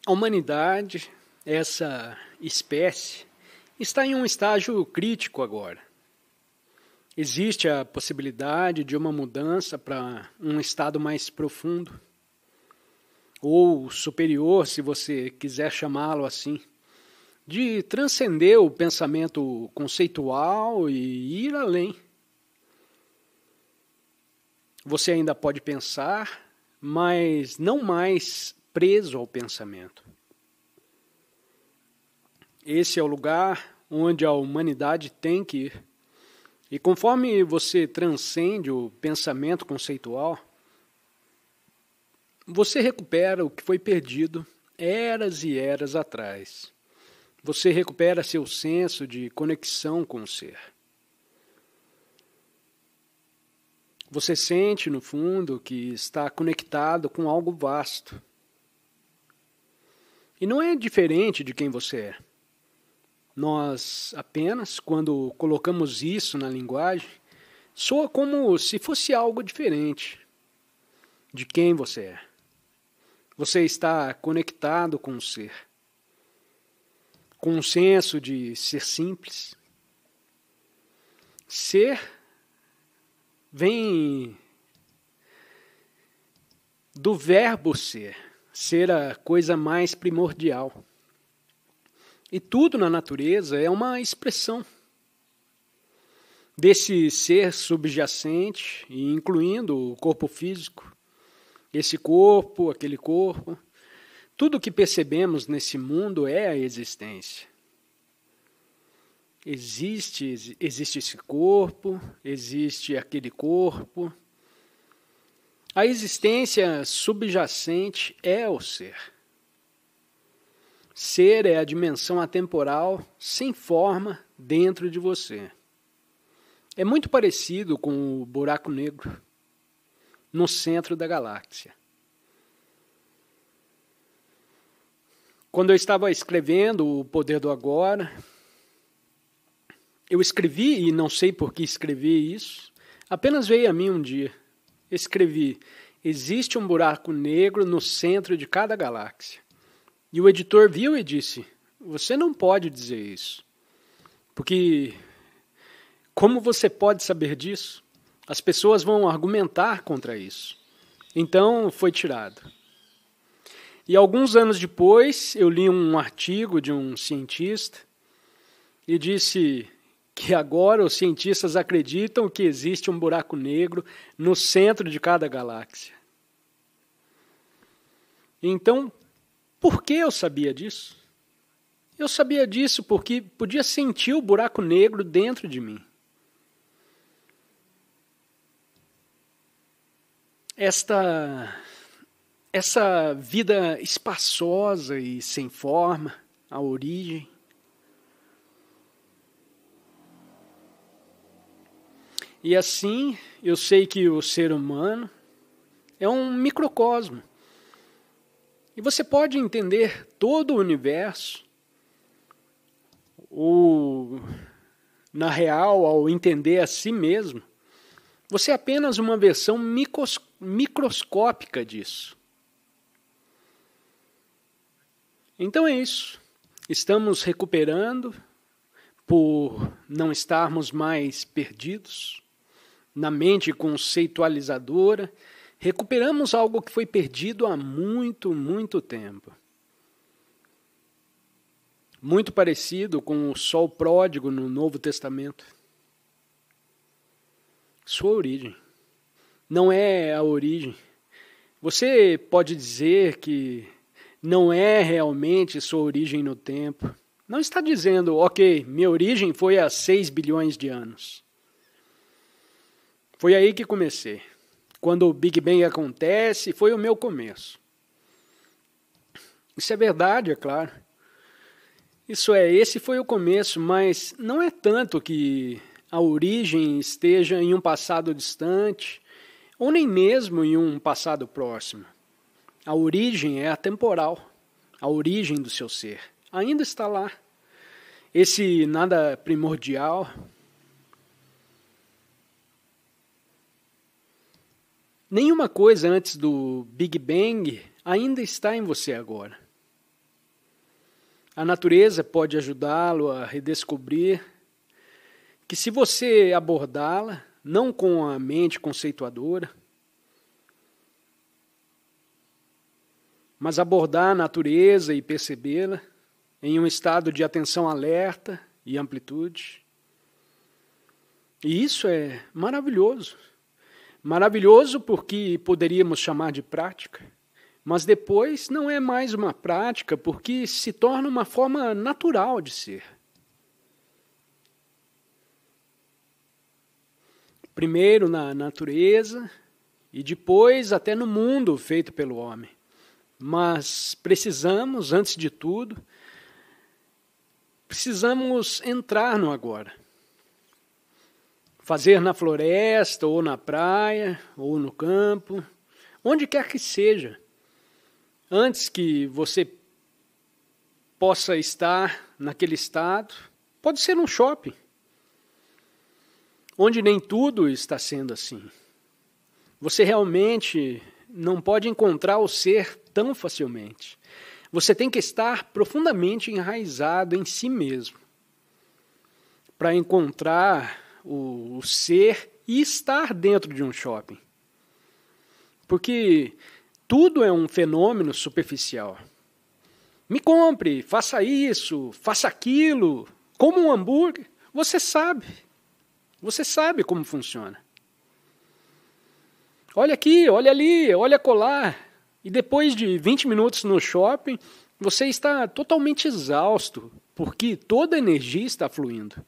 A humanidade, essa espécie, está em um estágio crítico agora. Existe a possibilidade de uma mudança para um estado mais profundo, ou superior, se você quiser chamá-lo assim, de transcender o pensamento conceitual e ir além. Você ainda pode pensar, mas não mais preso ao pensamento. Esse é o lugar onde a humanidade tem que ir. E conforme você transcende o pensamento conceitual, você recupera o que foi perdido eras e eras atrás. Você recupera seu senso de conexão com o ser. Você sente, no fundo, que está conectado com algo vasto. E não é diferente de quem você é. Nós apenas, quando colocamos isso na linguagem, soa como se fosse algo diferente de quem você é. Você está conectado com o ser, com um senso de ser simples. Ser vem do verbo ser, ser a coisa mais primordial. E tudo na natureza é uma expressão desse ser subjacente, incluindo o corpo físico, esse corpo, aquele corpo. Tudo o que percebemos nesse mundo é a existência. Existe esse corpo, existe aquele corpo. A existência subjacente é o ser. Ser é a dimensão atemporal, sem forma, dentro de você. É muito parecido com o buraco negro, no centro da galáxia. Quando eu estava escrevendo O Poder do Agora, eu escrevi, e não sei por que escrevi isso, apenas veio a mim um dia. Escrevi: existe um buraco negro no centro de cada galáxia. E o editor viu e disse: você não pode dizer isso. Porque como você pode saber disso? As pessoas vão argumentar contra isso. Então foi tirado. E alguns anos depois eu li um artigo de um cientista e disse que agora os cientistas acreditam que existe um buraco negro no centro de cada galáxia. Então, por que eu sabia disso? Eu sabia disso porque podia sentir o buraco negro dentro de mim. Essa vida espaçosa e sem forma, a origem. E assim, eu sei que o ser humano é um microcosmo. E você pode entender todo o universo, ou, na real, ao entender a si mesmo, você é apenas uma versão microscópica disso. Então é isso. Estamos recuperando por não estarmos mais perdidos na mente conceitualizadora. Recuperamos algo que foi perdido há muito, muito tempo. Muito parecido com o sol pródigo no Novo Testamento. Sua origem. Não é a origem. Você pode dizer que não é realmente sua origem no tempo. Não está dizendo, ok, minha origem foi há 6 bilhões de anos. Foi aí que comecei. Quando o Big Bang acontece, foi o meu começo. Isso é verdade, é claro. Esse foi o começo, mas não é tanto que a origem esteja em um passado distante, ou nem mesmo em um passado próximo. A origem é atemporal. A origem do seu ser ainda está lá. Esse nada primordial. Nenhuma coisa antes do Big Bang ainda está em você agora. A natureza pode ajudá-lo a redescobrir que, se você abordá-la, não com a mente conceituadora, mas abordar a natureza e percebê-la em um estado de atenção alerta e amplitude. E isso é maravilhoso. Maravilhoso porque poderíamos chamar de prática, mas depois não é mais uma prática porque se torna uma forma natural de ser. Primeiro na natureza e depois até no mundo feito pelo homem. Mas precisamos, antes de tudo, precisamos entrar no agora. Fazer na floresta, ou na praia, ou no campo, onde quer que seja, antes que você possa estar naquele estado, pode ser um shopping, onde nem tudo está sendo assim. Você realmente não pode encontrar o ser tão facilmente. Você tem que estar profundamente enraizado em si mesmo para encontrar o ser e estar dentro de um shopping. Porque tudo é um fenômeno superficial. Me compre, faça isso, faça aquilo, coma um hambúrguer. Você sabe como funciona. Olha aqui, olha ali, olha acolá. E depois de 20 minutos no shopping, você está totalmente exausto, porque toda a energia está fluindo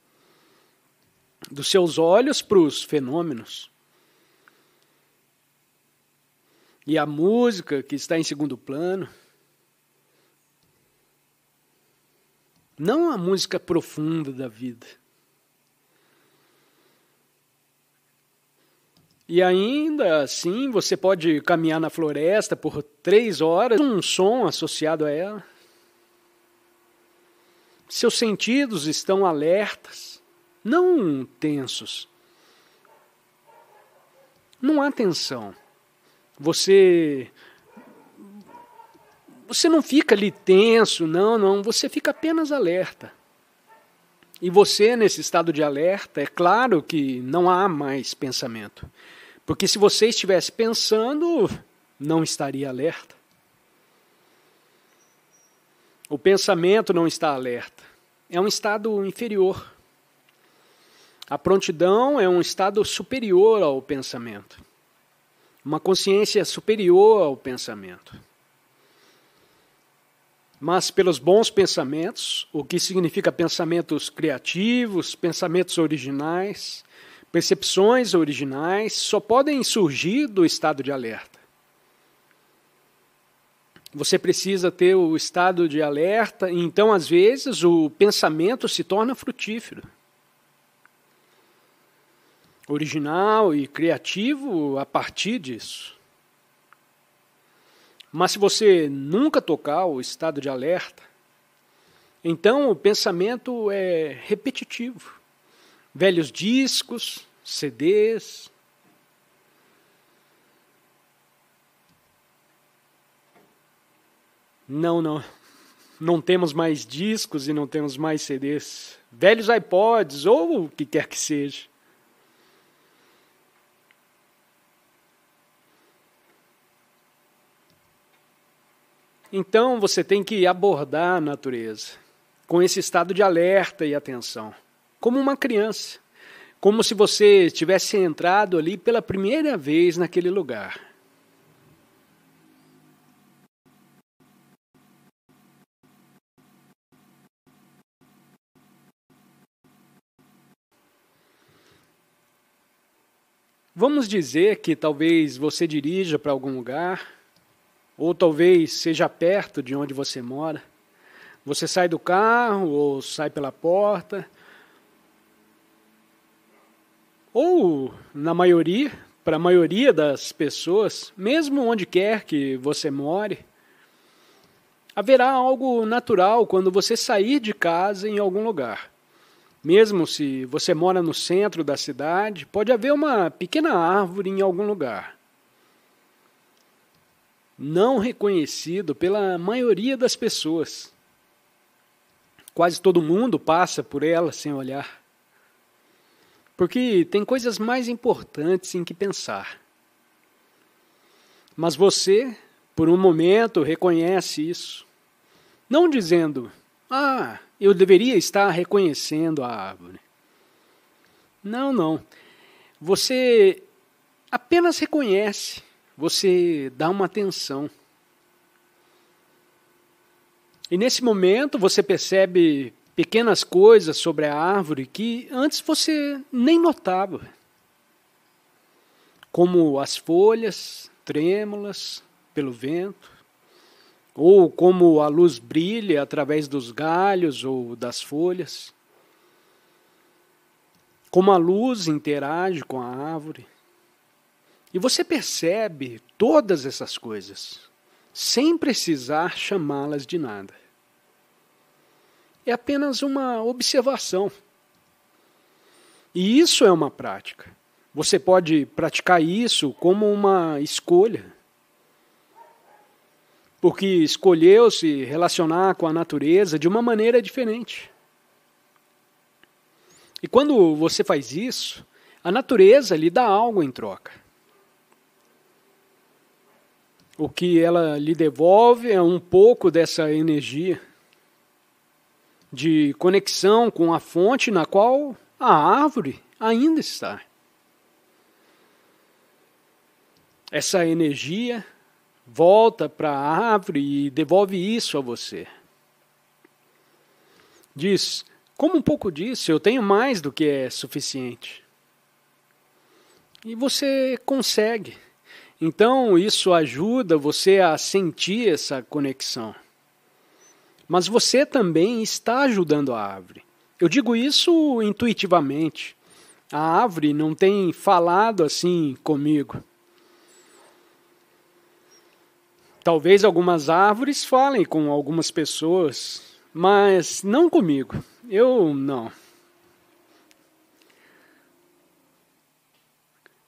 dos seus olhos para os fenômenos. E a música, que está em segundo plano, não a música profunda da vida. E ainda assim, você pode caminhar na floresta por 3 horas, um som associado a ela. Seus sentidos estão alertas, não tensos. Não há tensão. Você não fica ali tenso, não, você fica apenas alerta. E você, nesse estado de alerta, é claro que não há mais pensamento. Porque se você estivesse pensando, não estaria alerta. O pensamento não está alerta. É um estado inferior. A prontidão é um estado superior ao pensamento. Uma consciência superior ao pensamento. Mas pelos bons pensamentos, o que significa pensamentos criativos, pensamentos originais, percepções originais, só podem surgir do estado de alerta. Você precisa ter o estado de alerta, e então, às vezes, o pensamento se torna frutífero. Original e criativo a partir disso. Mas se você nunca tocar o estado de alerta, então o pensamento é repetitivo. Velhos discos, CDs. Não temos mais discos e não temos mais CDs. Velhos iPods ou o que quer que seja. Então você tem que abordar a natureza com esse estado de alerta e atenção, como uma criança, como se você tivesse entrado ali pela primeira vez naquele lugar. Vamos dizer que talvez você dirija para algum lugar, ou talvez seja perto de onde você mora. Você sai do carro ou sai pela porta. Ou, para a maioria das pessoas, mesmo onde quer que você more, haverá algo natural quando você sair de casa em algum lugar. Mesmo se você mora no centro da cidade, pode haver uma pequena árvore em algum lugar. Não reconhecido pela maioria das pessoas. quase todo mundo passa por ela sem olhar. Porque tem coisas mais importantes em que pensar. Mas você, por um momento, reconhece isso. Não dizendo, eu deveria estar reconhecendo a árvore. Não, não. Você apenas reconhece, você dá uma atenção. E nesse momento você percebe pequenas coisas sobre a árvore que antes você nem notava. Como as folhas trêmulas pelo vento, ou como a luz brilha através dos galhos ou das folhas. Como a luz interage com a árvore. E você percebe todas essas coisas, sem precisar chamá-las de nada. É apenas uma observação. E isso é uma prática. Você pode praticar isso como uma escolha. Porque escolheu se relacionar com a natureza de uma maneira diferente. E quando você faz isso, a natureza lhe dá algo em troca. O que ela lhe devolve é um pouco dessa energia de conexão com a fonte na qual a árvore ainda está. Essa energia volta para a árvore e devolve isso a você. Diz, como um pouco disso, eu tenho mais do que é suficiente. E você consegue. Então, isso ajuda você a sentir essa conexão. Mas você também está ajudando a árvore. Eu digo isso intuitivamente. A árvore não tem falado assim comigo. Talvez algumas árvores falem com algumas pessoas, mas não comigo. Eu não.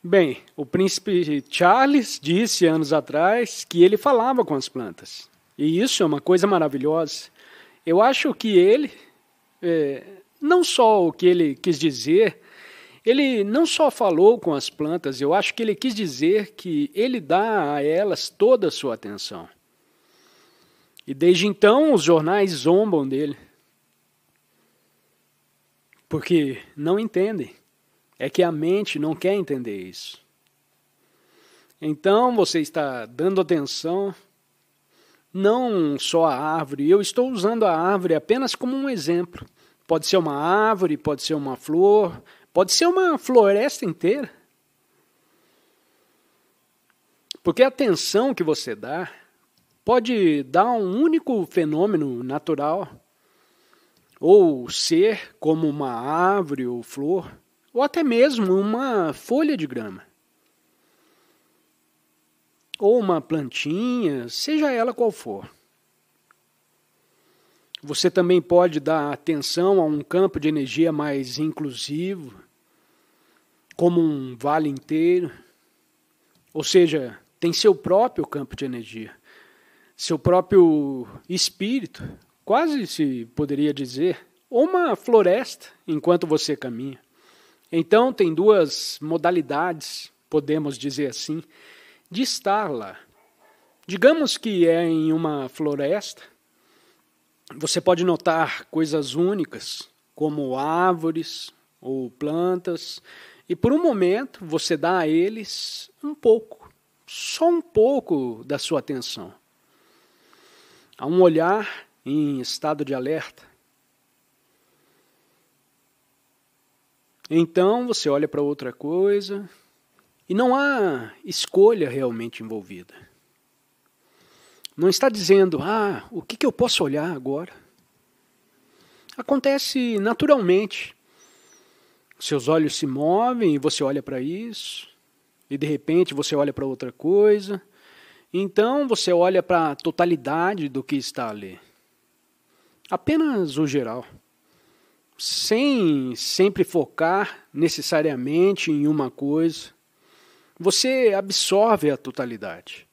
Bem, o príncipe Charles disse anos atrás que ele falava com as plantas. E isso é uma coisa maravilhosa. Eu acho que ele, não só o que ele quis dizer, ele não só falou com as plantas, eu acho que ele quis dizer que ele dá a elas toda a sua atenção. E desde então os jornais zombam dele. Porque não entendem. É que a mente não quer entender isso. Então você está dando atenção, não só à árvore. Eu estou usando a árvore apenas como um exemplo. Pode ser uma árvore, pode ser uma flor, pode ser uma floresta inteira. Porque a atenção que você dá pode dar um único fenômeno natural, ou ser como uma árvore ou flor, ou até mesmo uma folha de grama, ou uma plantinha, seja ela qual for. Você também pode dar atenção a um campo de energia mais inclusivo, como um vale inteiro, ou seja, tem seu próprio campo de energia, seu próprio espírito, quase se poderia dizer, ou uma floresta enquanto você caminha. Então, tem duas modalidades, podemos dizer assim, de estar lá. Digamos que é em uma floresta, você pode notar coisas únicas, como árvores ou plantas, e por um momento você dá a eles um pouco, só um pouco da sua atenção. Há um olhar em estado de alerta. Então você olha para outra coisa e não há escolha realmente envolvida. Não está dizendo, o que eu posso olhar agora? Acontece naturalmente. Seus olhos se movem e você olha para isso, e de repente você olha para outra coisa. Então você olha para a totalidade do que está ali. Apenas o geral. Sem sempre focar necessariamente em uma coisa. Você absorve a totalidade.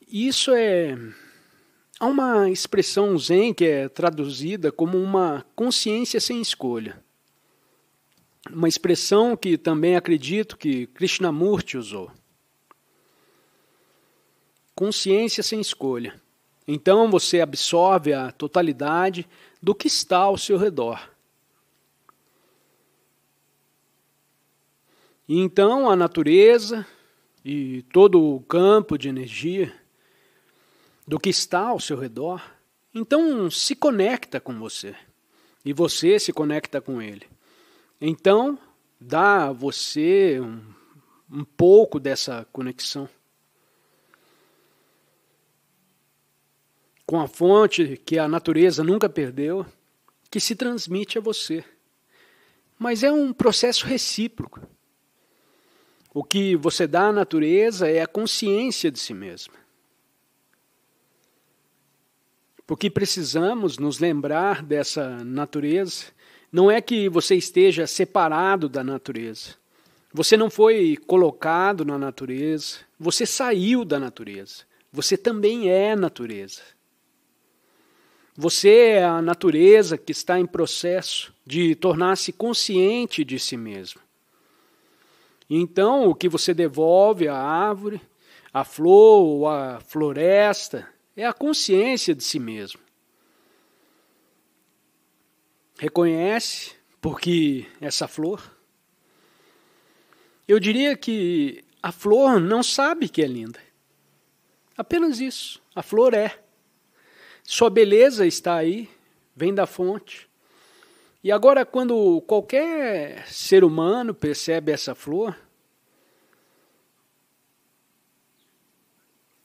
Isso é Há uma expressão zen que é traduzida como uma consciência sem escolha. Uma expressão que também acredito que Krishnamurti usou. Consciência sem escolha. Então você absorve a totalidade do que está ao seu redor. E então a natureza e todo o campo de energia do que está ao seu redor, então se conecta com você. E você se conecta com ele. Então dá a você um pouco dessa conexão com a fonte que a natureza nunca perdeu, que se transmite a você. Mas é um processo recíproco. O que você dá à natureza é a consciência de si mesma. Porque precisamos nos lembrar dessa natureza. Não é que você esteja separado da natureza. Você não foi colocado na natureza. Você saiu da natureza. Você também é natureza. Você é a natureza que está em processo de tornar-se consciente de si mesmo. Então, o que você devolve à árvore, à flor ou à floresta é a consciência de si mesmo. Reconhece, porque essa flor, eu diria que a flor não sabe que é linda. Apenas isso, a flor é. Sua beleza está aí, vem da fonte. E agora, quando qualquer ser humano percebe essa flor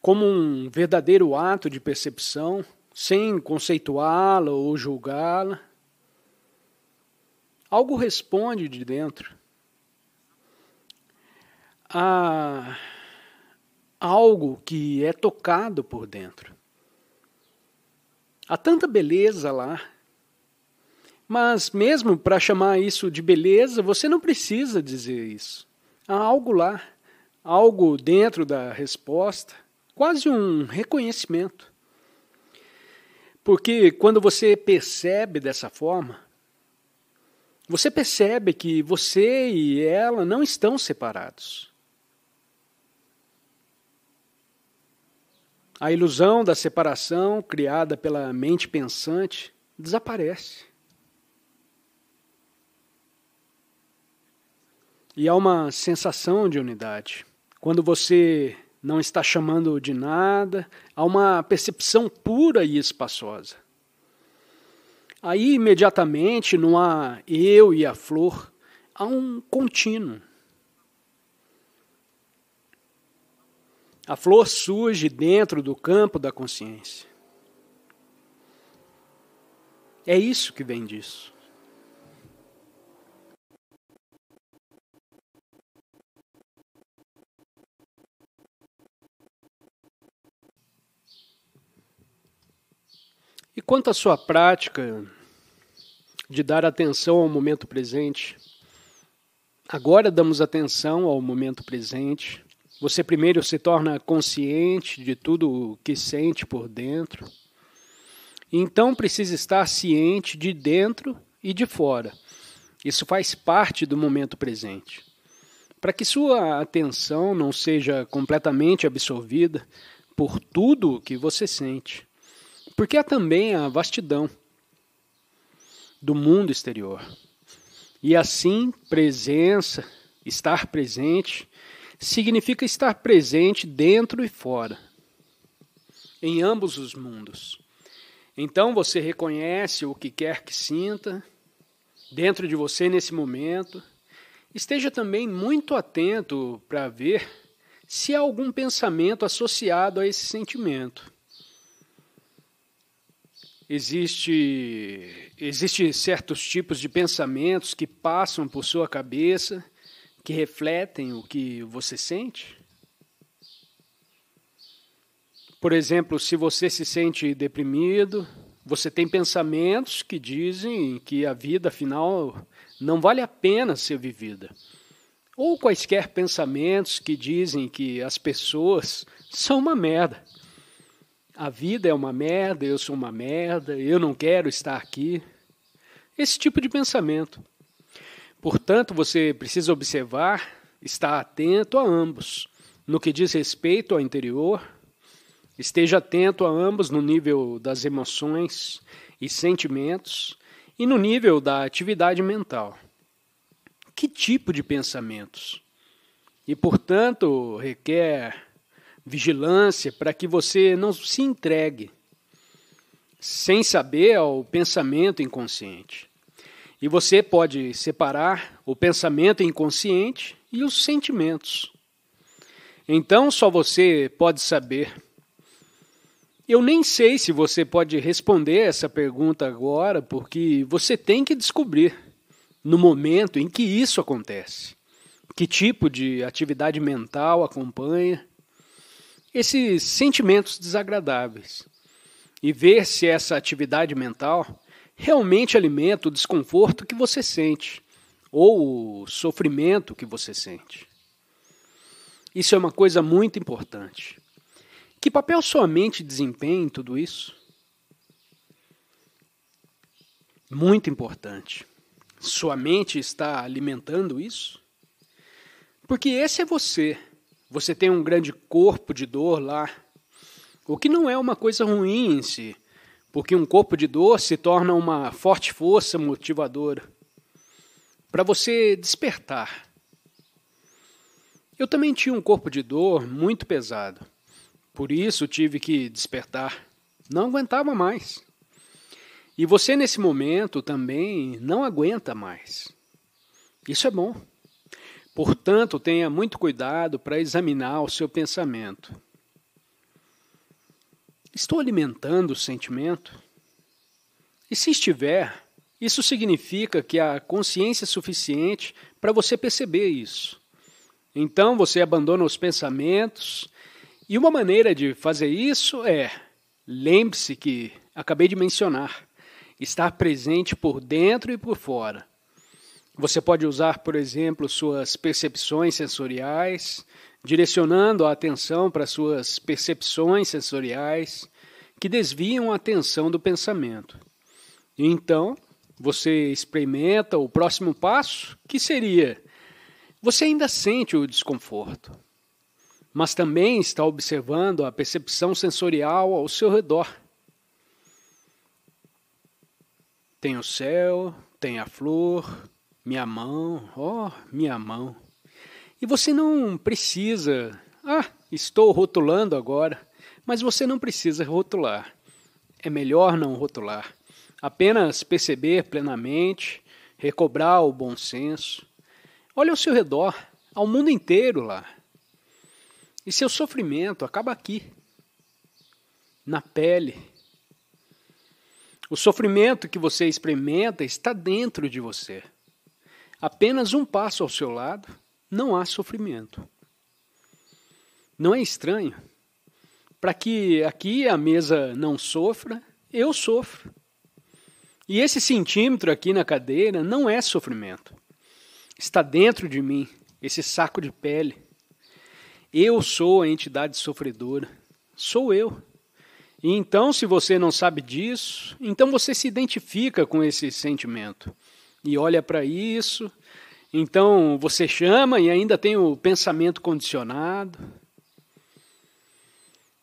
como um verdadeiro ato de percepção, sem conceituá-la ou julgá-la, algo responde de dentro. Há algo que é tocado por dentro. Há tanta beleza lá. Mas mesmo para chamar isso de beleza, você não precisa dizer isso. Há algo lá, algo dentro da resposta, quase um reconhecimento. Porque quando você percebe dessa forma, você percebe que você e ela não estão separados. A ilusão da separação criada pela mente pensante desaparece. E há uma sensação de unidade. Quando você não está chamando de nada, há uma percepção pura e espaçosa. Aí, imediatamente, não há eu e a flor, há um contínuo. A flor surge dentro do campo da consciência. É isso que vem disso. E quanto à sua prática de dar atenção ao momento presente, agora damos atenção ao momento presente. Você primeiro se torna consciente de tudo o que sente por dentro. Então precisa estar ciente de dentro e de fora. Isso faz parte do momento presente. Para que sua atenção não seja completamente absorvida por tudo o que você sente. Porque há também a vastidão do mundo exterior. E assim, presença, estar presente, significa estar presente dentro e fora, em ambos os mundos. Então você reconhece o que quer que sinta dentro de você nesse momento. Esteja também muito atento para ver se há algum pensamento associado a esse sentimento. Existem certos tipos de pensamentos que passam por sua cabeça, que refletem o que você sente? Por exemplo, se você se sente deprimido, você tem pensamentos que dizem que a vida, afinal, não vale a pena ser vivida. Ou quaisquer pensamentos que dizem que as pessoas são uma merda. a vida é uma merda, eu sou uma merda, eu não quero estar aqui. Esse tipo de pensamento. Portanto, você precisa observar, estar atento a ambos. No que diz respeito ao interior, esteja atento a ambos no nível das emoções e sentimentos e no nível da atividade mental. Que tipo de pensamentos? E, portanto, requer vigilância para que você não se entregue sem saber ao pensamento inconsciente. E você pode separar o pensamento inconsciente e os sentimentos. Então, só você pode saber. Eu nem sei se você pode responder essa pergunta agora, porque você tem que descobrir no momento em que isso acontece. Que tipo de atividade mental acompanha esses sentimentos desagradáveis. E ver se essa atividade mental realmente alimenta o desconforto que você sente, ou o sofrimento que você sente. Isso é uma coisa muito importante. Que papel sua mente desempenha em tudo isso? Muito importante. Sua mente está alimentando isso? Porque esse é você. Você tem um grande corpo de dor lá, o que não é uma coisa ruim em si, porque um corpo de dor se torna uma forte força motivadora para você despertar. Eu também tinha um corpo de dor muito pesado, por isso tive que despertar. Não aguentava mais. E você nesse momento também não aguenta mais. Isso é bom. Portanto, tenha muito cuidado para examinar o seu pensamento. Estou alimentando o sentimento? E se estiver, isso significa que há consciência suficiente para você perceber isso. Então você abandona os pensamentos, e uma maneira de fazer isso é, lembre-se que acabei de mencionar, estar presente por dentro e por fora. Você pode usar, por exemplo, suas percepções sensoriais, direcionando a atenção para suas percepções sensoriais, que desviam a atenção do pensamento. E então, você experimenta o próximo passo, que seria, você ainda sente o desconforto, mas também está observando a percepção sensorial ao seu redor. Tem o céu, tem a flor, minha mão, minha mão. E você não precisa, estou rotulando agora, mas você não precisa rotular. É melhor não rotular. Apenas perceber plenamente, recobrar o bom senso. Olha ao seu redor, ao mundo inteiro lá. E seu sofrimento acaba aqui, na pele. O sofrimento que você experimenta está dentro de você. Apenas um passo ao seu lado, não há sofrimento. Não é estranho? Para que aqui a mesa não sofra, eu sofro. E esse centímetro aqui na cadeira não é sofrimento. Está dentro de mim, esse saco de pele. Eu sou a entidade sofredora. Sou eu. E então, se você não sabe disso, então você se identifica com esse sentimento. E olha para isso, então você chama e ainda tem o pensamento condicionado,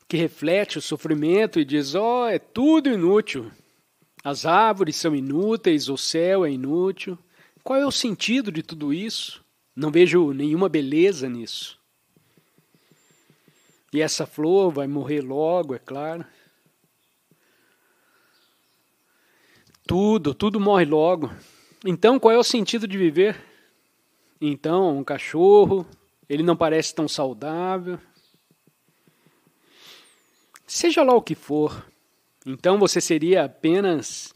que reflete o sofrimento e diz, é tudo inútil. As árvores são inúteis, o céu é inútil. Qual é o sentido de tudo isso? Não vejo nenhuma beleza nisso. E essa flor vai morrer logo, é claro. Tudo morre logo. Então, qual é o sentido de viver? Então, um cachorro, ele não parece tão saudável. Seja lá o que for, então você seria apenas...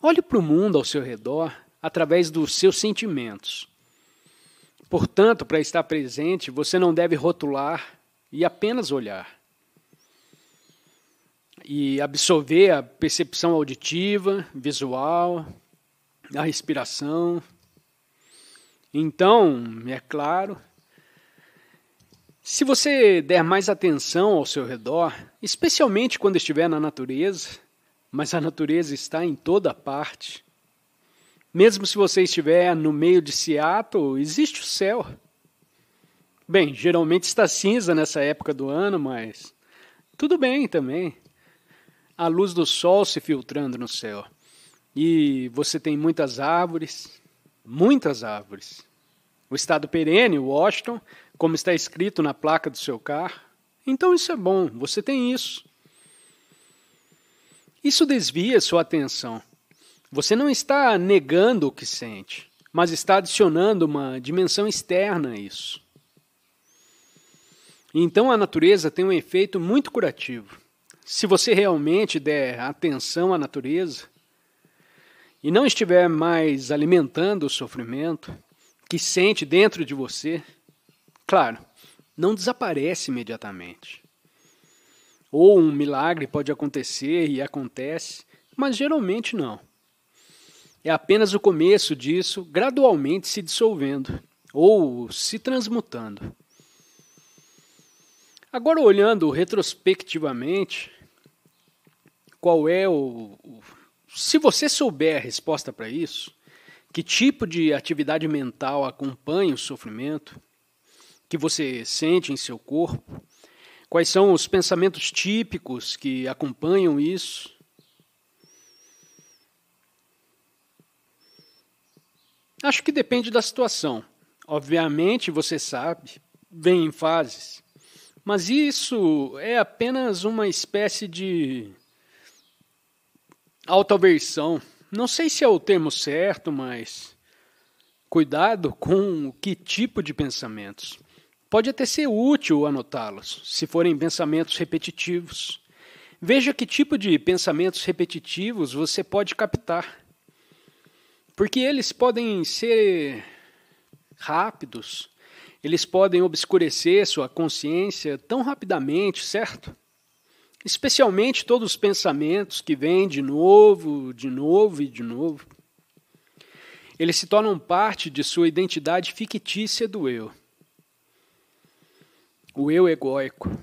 Olhe para o mundo ao seu redor através dos seus sentimentos. Portanto, para estar presente, você não deve rotular e apenas olhar. E absorver a percepção auditiva, visual, a respiração. Então, é claro, Se você der mais atenção ao seu redor, especialmente quando estiver na natureza, mas a natureza está em toda parte. Mesmo se você estiver no meio de Seattle, existe o céu. Bem, geralmente está cinza nessa época do ano, mas tudo bem também. A luz do sol se filtrando no céu. E você tem muitas árvores, muitas árvores. O estado perene, Washington, como está escrito na placa do seu carro. Então isso é bom, você tem isso. Isso desvia sua atenção. Você não está negando o que sente, mas está adicionando uma dimensão externa a isso. Então a natureza tem um efeito muito curativo. Se você realmente der atenção à natureza e não estiver mais alimentando o sofrimento que sente dentro de você, claro, não desaparece imediatamente. Ou um milagre pode acontecer e acontece, mas geralmente não. É apenas o começo disso gradualmente se dissolvendo ou se transmutando. Agora, olhando retrospectivamente, qual é se você souber a resposta para isso, que tipo de atividade mental acompanha o sofrimento que você sente em seu corpo? Quais são os pensamentos típicos que acompanham isso? Acho que depende da situação. Obviamente, você sabe, vem em fases. Mas isso é apenas uma espécie de autoaversão. Não sei se é o termo certo, mas cuidado com que tipo de pensamentos. Pode até ser útil anotá-los, se forem pensamentos repetitivos. Veja que tipo de pensamentos repetitivos você pode captar. Porque eles podem ser rápidos, eles podem obscurecer sua consciência tão rapidamente, certo? Especialmente todos os pensamentos que vêm de novo e de novo. Eles se tornam parte de sua identidade fictícia do eu. O eu egóico.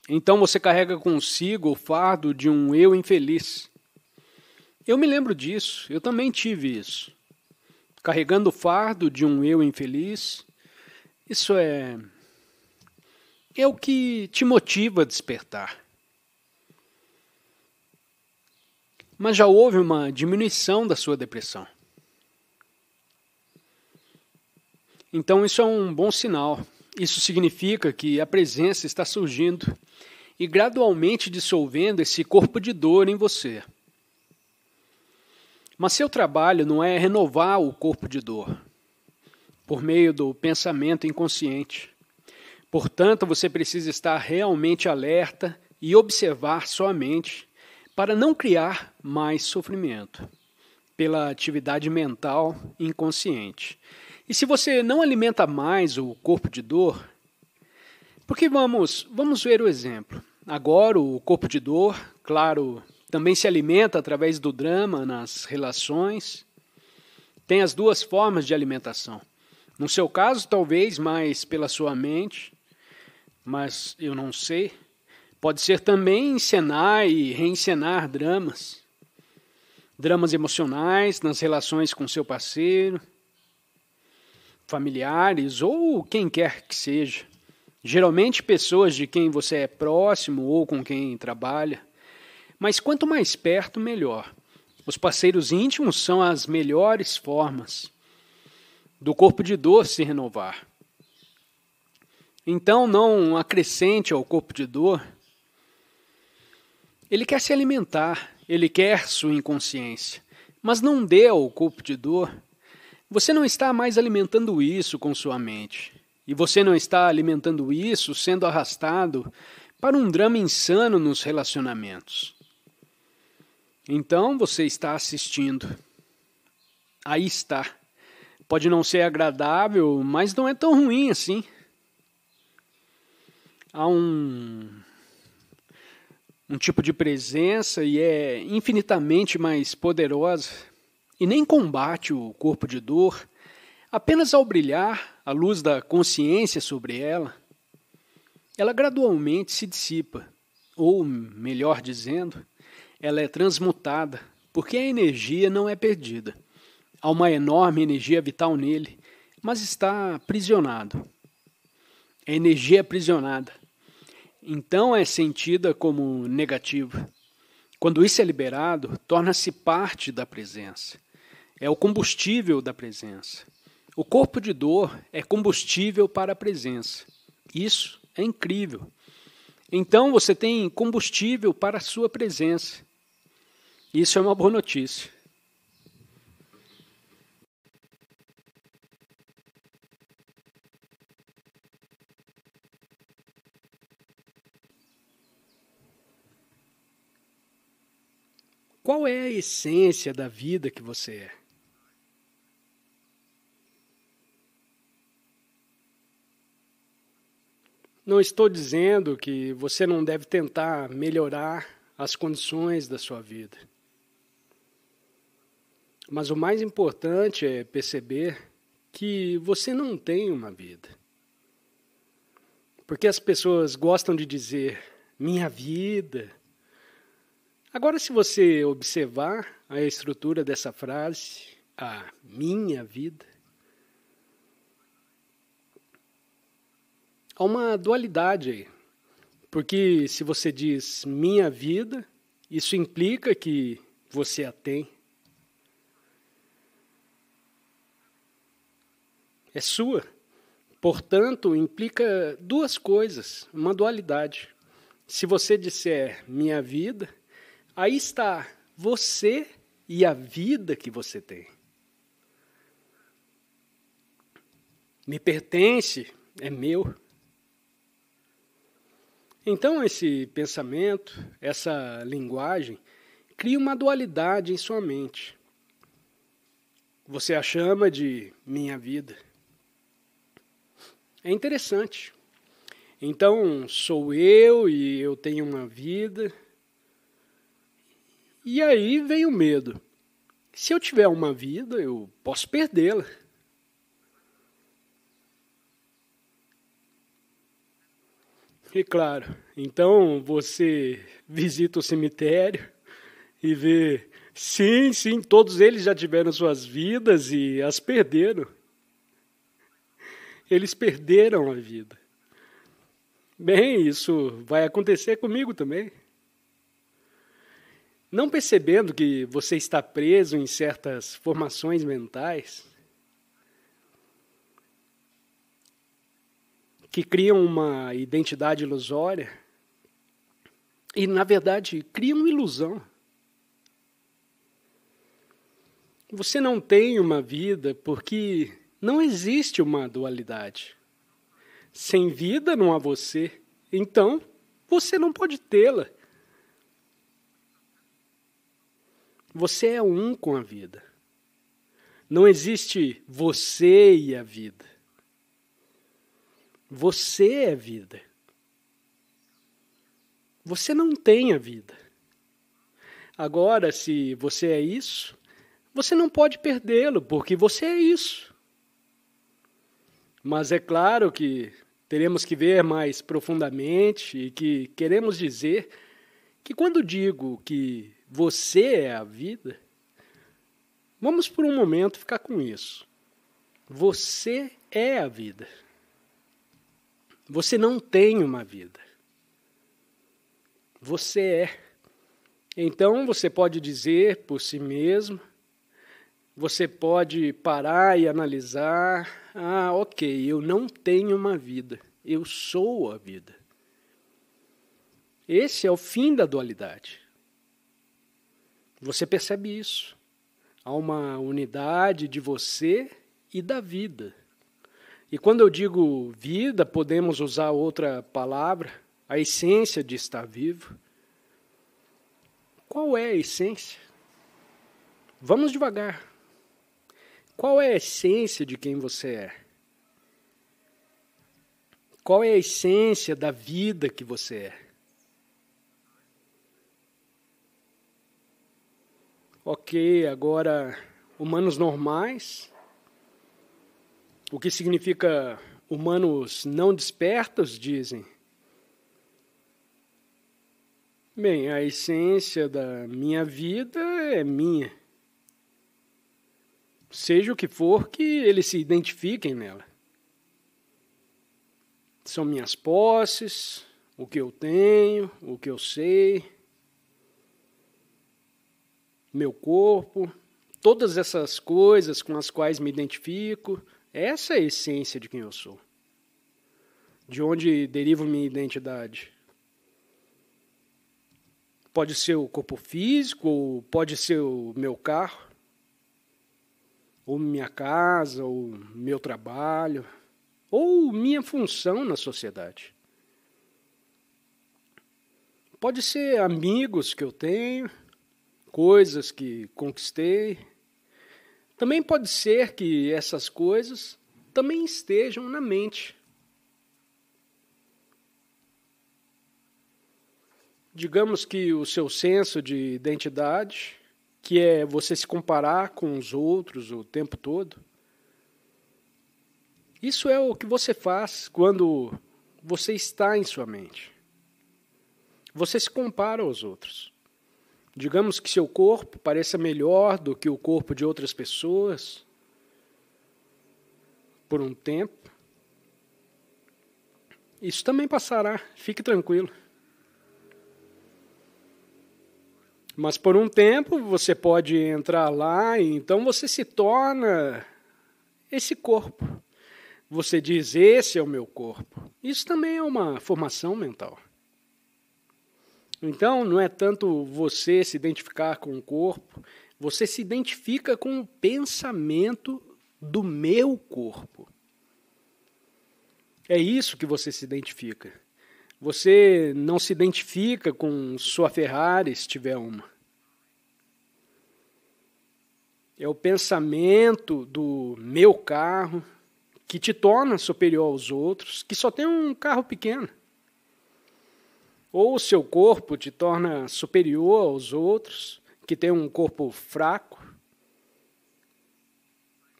Então você carrega consigo o fardo de um eu infeliz. Eu me lembro disso, eu também tive isso. Carregando o fardo de um eu infeliz, isso é o que te motiva a despertar. Mas já houve uma diminuição da sua depressão. Então isso é um bom sinal. Isso significa que a presença está surgindo e gradualmente dissolvendo esse corpo de dor em você. Mas seu trabalho não é renovar o corpo de dor por meio do pensamento inconsciente. Portanto, você precisa estar realmente alerta e observar sua mente para não criar mais sofrimento pela atividade mental inconsciente. E se você não alimenta mais o corpo de dor, porque vamos ver o exemplo. Agora o corpo de dor, claro, também se alimenta através do drama nas relações. Tem as duas formas de alimentação. No seu caso, talvez mais pela sua mente, mas eu não sei. Pode ser também encenar e reencenar dramas. Dramas emocionais nas relações com seu parceiro, familiares ou quem quer que seja. Geralmente pessoas de quem você é próximo ou com quem trabalha. Mas quanto mais perto, melhor. Os parceiros íntimos são as melhores formas do corpo de dor se renovar. Então não acrescente ao corpo de dor. Ele quer se alimentar, ele quer sua inconsciência, mas não dê ao corpo de dor. Você não está mais alimentando isso com sua mente. E você não está alimentando isso sendo arrastado para um drama insano nos relacionamentos. Então você está assistindo. Aí está. Pode não ser agradável, mas não é tão ruim assim. Há um tipo de presença e é infinitamente mais poderosa e nem combate o corpo de dor, apenas ao brilhar a luz da consciência sobre ela. ela gradualmente se dissipa, ou, melhor dizendo, ela é transmutada, porque a energia não é perdida. Há uma enorme energia vital nele, mas está aprisionado. A energia é aprisionada. Então é sentida como negativa. Quando isso é liberado, torna-se parte da presença. É o combustível da presença. O corpo de dor é combustível para a presença. Isso é incrível. Então você tem combustível para a sua presença. Isso é uma boa notícia. Qual é a essência da vida que você é? Não estou dizendo que você não deve tentar melhorar as condições da sua vida. Mas o mais importante é perceber que você não tem uma vida. Porque as pessoas gostam de dizer, minha vida. Agora, se você observar a estrutura dessa frase, a minha vida, há uma dualidade aí. Porque se você diz minha vida, isso implica que você a tem. É sua. Portanto, implica duas coisas, uma dualidade. Se você disser minha vida, aí está você e a vida que você tem. Me pertence, é meu. Então esse pensamento, essa linguagem, cria uma dualidade em sua mente. Você a chama de minha vida. É interessante. Então, sou eu e eu tenho uma vida. E aí vem o medo. Se eu tiver uma vida, eu posso perdê-la. E claro, então você visita o cemitério e vê, sim, todos eles já tiveram suas vidas e as perderam. Eles perderam a vida. Bem, isso vai acontecer comigo também. Não percebendo que você está preso em certas formações mentais que criam uma identidade ilusória e, na verdade, criam ilusão. Você não tem uma vida porque não existe uma dualidade. Sem vida não há você, então você não pode tê-la. Você é um com a vida. Não existe você e a vida. Você é vida. Você não tem a vida. Agora, se você é isso, você não pode perdê-lo, porque você é isso. Mas é claro que teremos que ver mais profundamente e que queremos dizer que quando digo que você é a vida, vamos por um momento ficar com isso. Você é a vida. Você não tem uma vida. Você é. Então você pode dizer por si mesmo, você pode parar e analisar, ok, eu não tenho uma vida, eu sou a vida. Esse é o fim da dualidade. Você percebe isso. Há uma unidade de você e da vida. E quando eu digo vida, podemos usar outra palavra, a essência de estar vivo. Qual é a essência? Vamos devagar. Qual é a essência de quem você é? Qual é a essência da vida que você é? Ok, agora, humanos normais, o que significa humanos não despertos, dizem. Bem, a essência da minha vida é minha. Seja o que for que eles se identifiquem nela. São minhas posses, o que eu tenho, o que eu sei, meu corpo, todas essas coisas com as quais me identifico, essa é a essência de quem eu sou. De onde deriva minha identidade. Pode ser o corpo físico, ou pode ser o meu carro, ou minha casa, ou meu trabalho, ou minha função na sociedade. Pode ser amigos que eu tenho, coisas que conquistei. Também pode ser que essas coisas também estejam na mente. Digamos que o seu senso de identidade, que é você se comparar com os outros o tempo todo, isso é o que você faz quando você está em sua mente. Você se compara aos outros. Digamos que seu corpo pareça melhor do que o corpo de outras pessoas por um tempo. Isso também passará, fique tranquilo. Mas por um tempo você pode entrar lá e então você se torna esse corpo. Você diz, esse é o meu corpo. Isso também é uma formação mental. Então não é tanto você se identificar com o corpo, você se identifica com o pensamento do meu corpo. É isso que você se identifica. Você não se identifica com sua Ferrari, se tiver uma. É o pensamento do meu carro que te torna superior aos outros, que só tem um carro pequeno. Ou o seu corpo te torna superior aos outros, que tem um corpo fraco.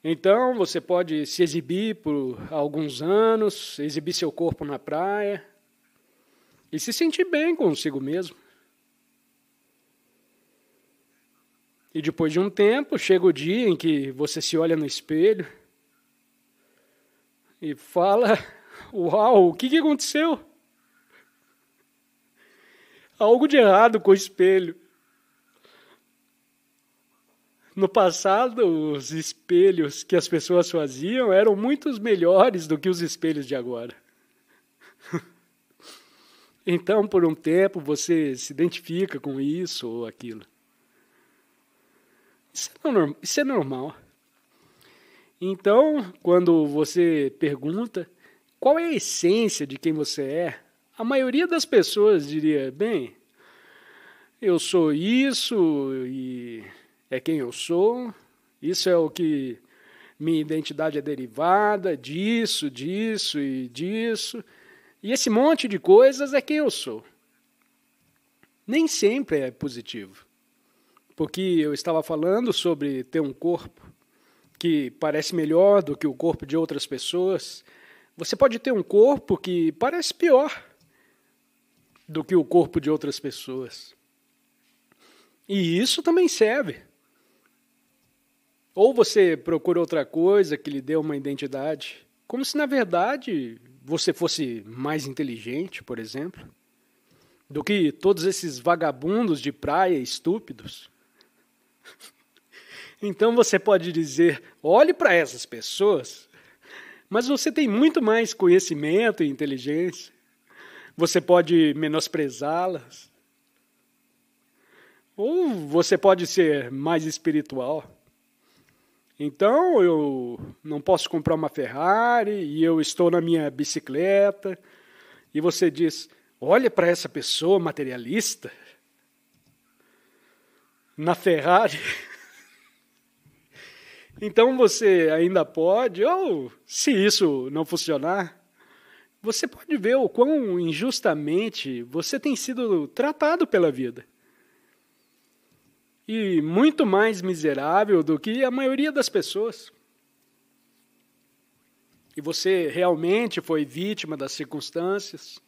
Então você pode se exibir por alguns anos, exibir seu corpo na praia, e se sentir bem consigo mesmo. E depois de um tempo, chega o dia em que você se olha no espelho e fala, uau, o que aconteceu? Algo de errado com o espelho. No passado, os espelhos que as pessoas faziam eram muito melhores do que os espelhos de agora. Então, por um tempo, você se identifica com isso ou aquilo. Isso é normal. Então, quando você pergunta qual é a essência de quem você é, a maioria das pessoas diria, bem, eu sou isso e é quem eu sou, isso é o que minha identidade é derivada, disso, disso e disso. E esse monte de coisas é quem eu sou. Nem sempre é positivo. Porque eu estava falando sobre ter um corpo que parece melhor do que o corpo de outras pessoas. Você pode ter um corpo que parece pior do que o corpo de outras pessoas. E isso também serve. Ou você procura outra coisa que lhe dê uma identidade, como se na verdade você fosse mais inteligente, por exemplo, do que todos esses vagabundos de praia estúpidos. Então você pode dizer, olhe para essas pessoas, mas você tem muito mais conhecimento e inteligência. Você pode menosprezá-las. Ou você pode ser mais espiritual. Então eu não posso comprar uma Ferrari e eu estou na minha bicicleta. E você diz, olha para essa pessoa materialista. Na Ferrari. Então você ainda pode, ou se isso não funcionar, você pode ver o quão injustamente você tem sido tratado pela vida. E muito mais miserável do que a maioria das pessoas. E você realmente foi vítima das circunstâncias.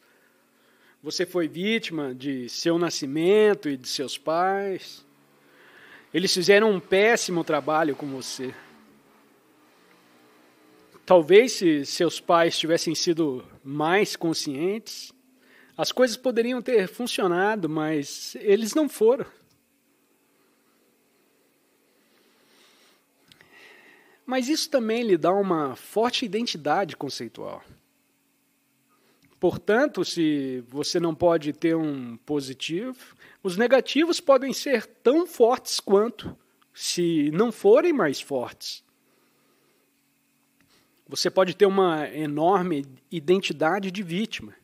Você foi vítima de seu nascimento e de seus pais. Eles fizeram um péssimo trabalho com você. Talvez se seus pais tivessem sido mais conscientes, as coisas poderiam ter funcionado, mas eles não foram. Mas isso também lhe dá uma forte identidade conceitual. Portanto, se você não pode ter um positivo, os negativos podem ser tão fortes quanto, se não forem mais fortes. Você pode ter uma enorme identidade de vítima.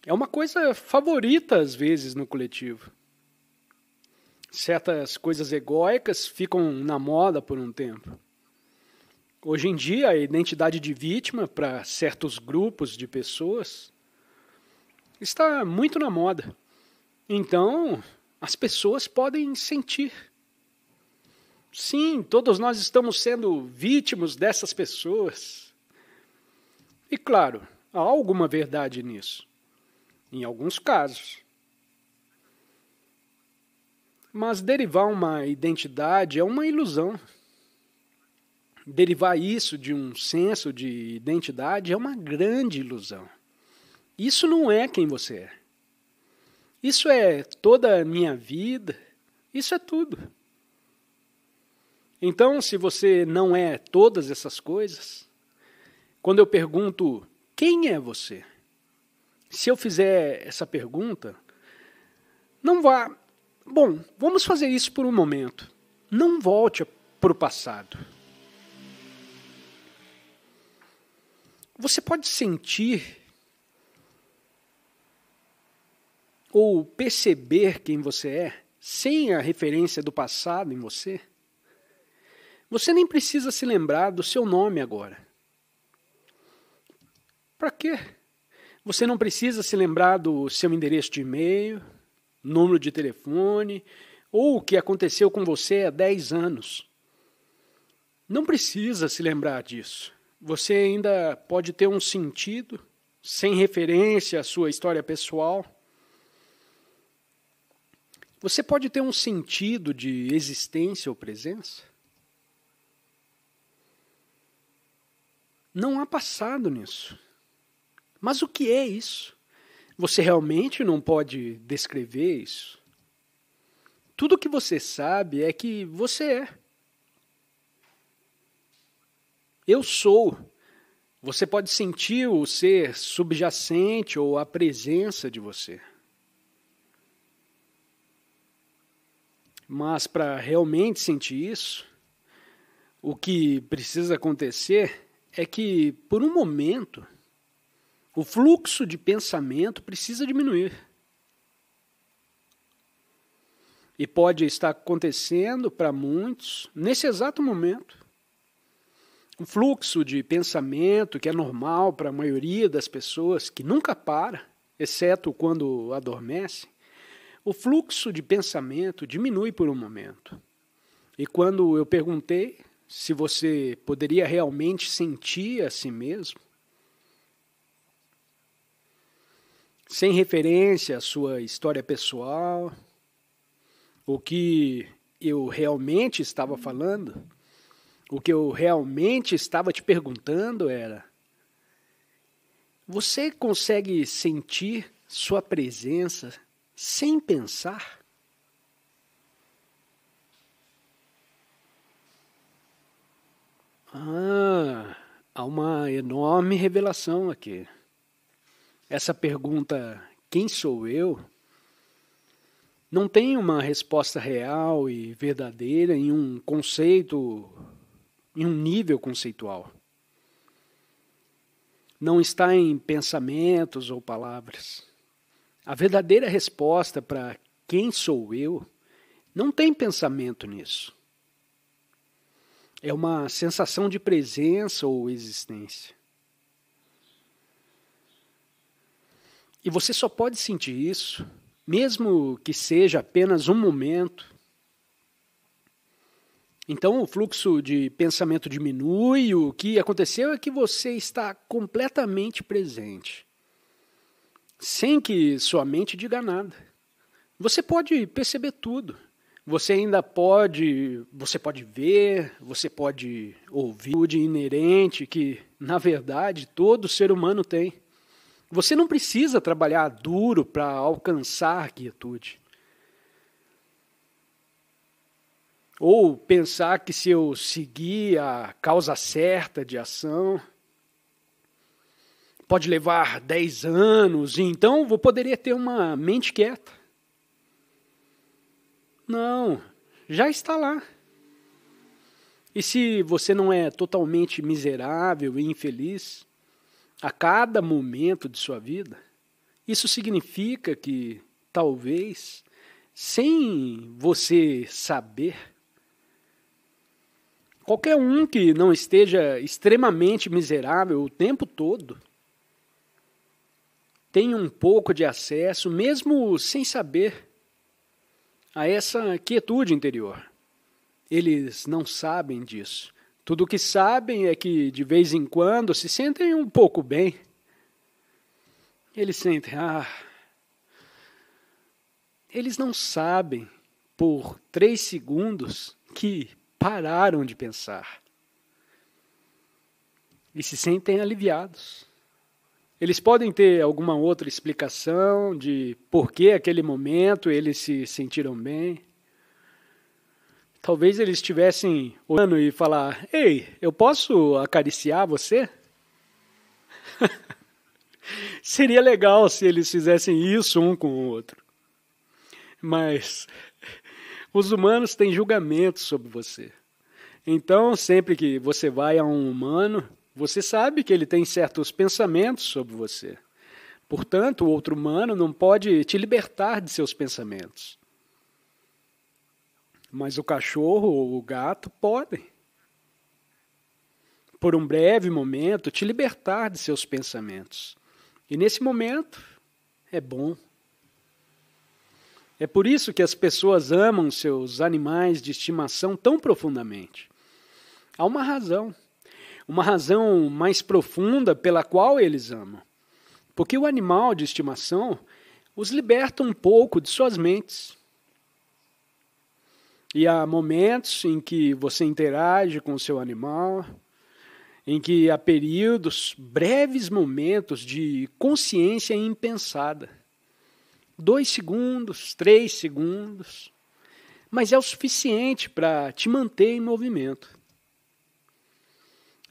É uma coisa favorita, às vezes, no coletivo. Certas coisas egóicas ficam na moda por um tempo. Hoje em dia, a identidade de vítima para certos grupos de pessoas está muito na moda. Então, as pessoas podem sentir. Sim, todos nós estamos sendo vítimas dessas pessoas. E claro, há alguma verdade nisso. Em alguns casos. Mas derivar uma identidade é uma ilusão. Derivar isso de um senso de identidade é uma grande ilusão. Isso não é quem você é. Isso é toda a minha vida. Isso é tudo. Então, se você não é todas essas coisas, quando eu pergunto, quem é você? Se eu fizer essa pergunta, não vá... Bom, vamos fazer isso por um momento. Não volte para o passado. Você pode sentir ou perceber quem você é sem a referência do passado em você? Você nem precisa se lembrar do seu nome agora. Para quê? Você não precisa se lembrar do seu endereço de e-mail, número de telefone, ou o que aconteceu com você há 10 anos. Não precisa se lembrar disso. Você ainda pode ter um sentido, sem referência à sua história pessoal. Você pode ter um sentido de existência ou presença. Não há passado nisso. Mas o que é isso? Você realmente não pode descrever isso? Tudo o que você sabe é que você é. Eu sou. Você pode sentir o ser subjacente ou a presença de você. Mas para realmente sentir isso, o que precisa acontecer é que, por um momento, o fluxo de pensamento precisa diminuir. E pode estar acontecendo para muitos nesse exato momento. O fluxo de pensamento, que é normal para a maioria das pessoas, que nunca para, exceto quando adormece, o fluxo de pensamento diminui por um momento. E quando eu perguntei se você poderia realmente sentir a si mesmo, sem referência à sua história pessoal, o que eu realmente estava falando, o que eu realmente estava te perguntando era: você consegue sentir sua presença sem pensar? Há uma enorme revelação aqui. Essa pergunta, quem sou eu, não tem uma resposta real e verdadeira em um conceito, em um nível conceitual. Não está em pensamentos ou palavras. A verdadeira resposta para quem sou eu não tem pensamento nisso. É uma sensação de presença ou existência. E você só pode sentir isso, mesmo que seja apenas um momento. Então o fluxo de pensamento diminui e o que aconteceu é que você está completamente presente. sem que sua mente diga nada. Você pode perceber tudo. Você pode ver, você pode ouvir o inerente que, na verdade, todo ser humano tem. Você não precisa trabalhar duro para alcançar quietude. Ou pensar que se eu seguir a causa certa de ação, pode levar 10 anos, e então eu poderia ter uma mente quieta. Não, já está lá. E se você não é totalmente miserável e infeliz a cada momento de sua vida, isso significa que, talvez, sem você saber, qualquer um que não esteja extremamente miserável o tempo todo, tem um pouco de acesso, mesmo sem saber, a essa quietude interior. Eles não sabem disso. Tudo o que sabem é que, de vez em quando, se sentem um pouco bem. Eles sentem, Eles não sabem, por 3 segundos, que pararam de pensar. E se sentem aliviados. Eles podem ter alguma outra explicação de por que aquele momento eles se sentiram bem. Talvez eles estivessem olhando e falar, ei, eu posso acariciar você? Seria legal se eles fizessem isso um com o outro. Mas os humanos têm julgamentos sobre você. Então, sempre que você vai a um humano, você sabe que ele tem certos pensamentos sobre você. Portanto, o outro humano não pode te libertar de seus pensamentos. Mas o cachorro ou o gato podem, por um breve momento, te libertar de seus pensamentos. E nesse momento, é bom. É por isso que as pessoas amam seus animais de estimação tão profundamente. Há uma razão mais profunda pela qual eles amam. Porque o animal de estimação os liberta um pouco de suas mentes. E há momentos em que você interage com o seu animal, em que há períodos, breves momentos de consciência impensada. 2 segundos, 3 segundos, mas é o suficiente para te manter em movimento.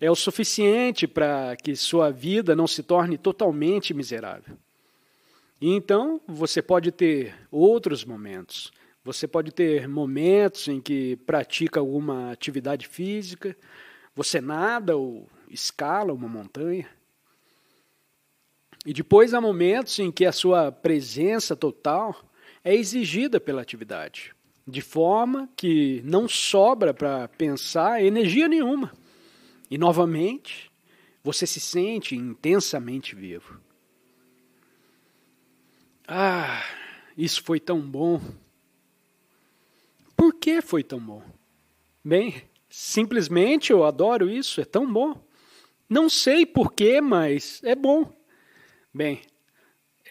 É o suficiente para que sua vida não se torne totalmente miserável. E então você pode ter outros momentos. Você pode ter momentos em que pratica alguma atividade física, você nada ou escala uma montanha. E depois há momentos em que a sua presença total é exigida pela atividade, de forma que não sobra para pensar energia nenhuma. E novamente, você se sente intensamente vivo. Isso foi tão bom. Por que foi tão bom? Bem, simplesmente eu adoro isso, é tão bom. Não sei porquê, mas é bom. Bem,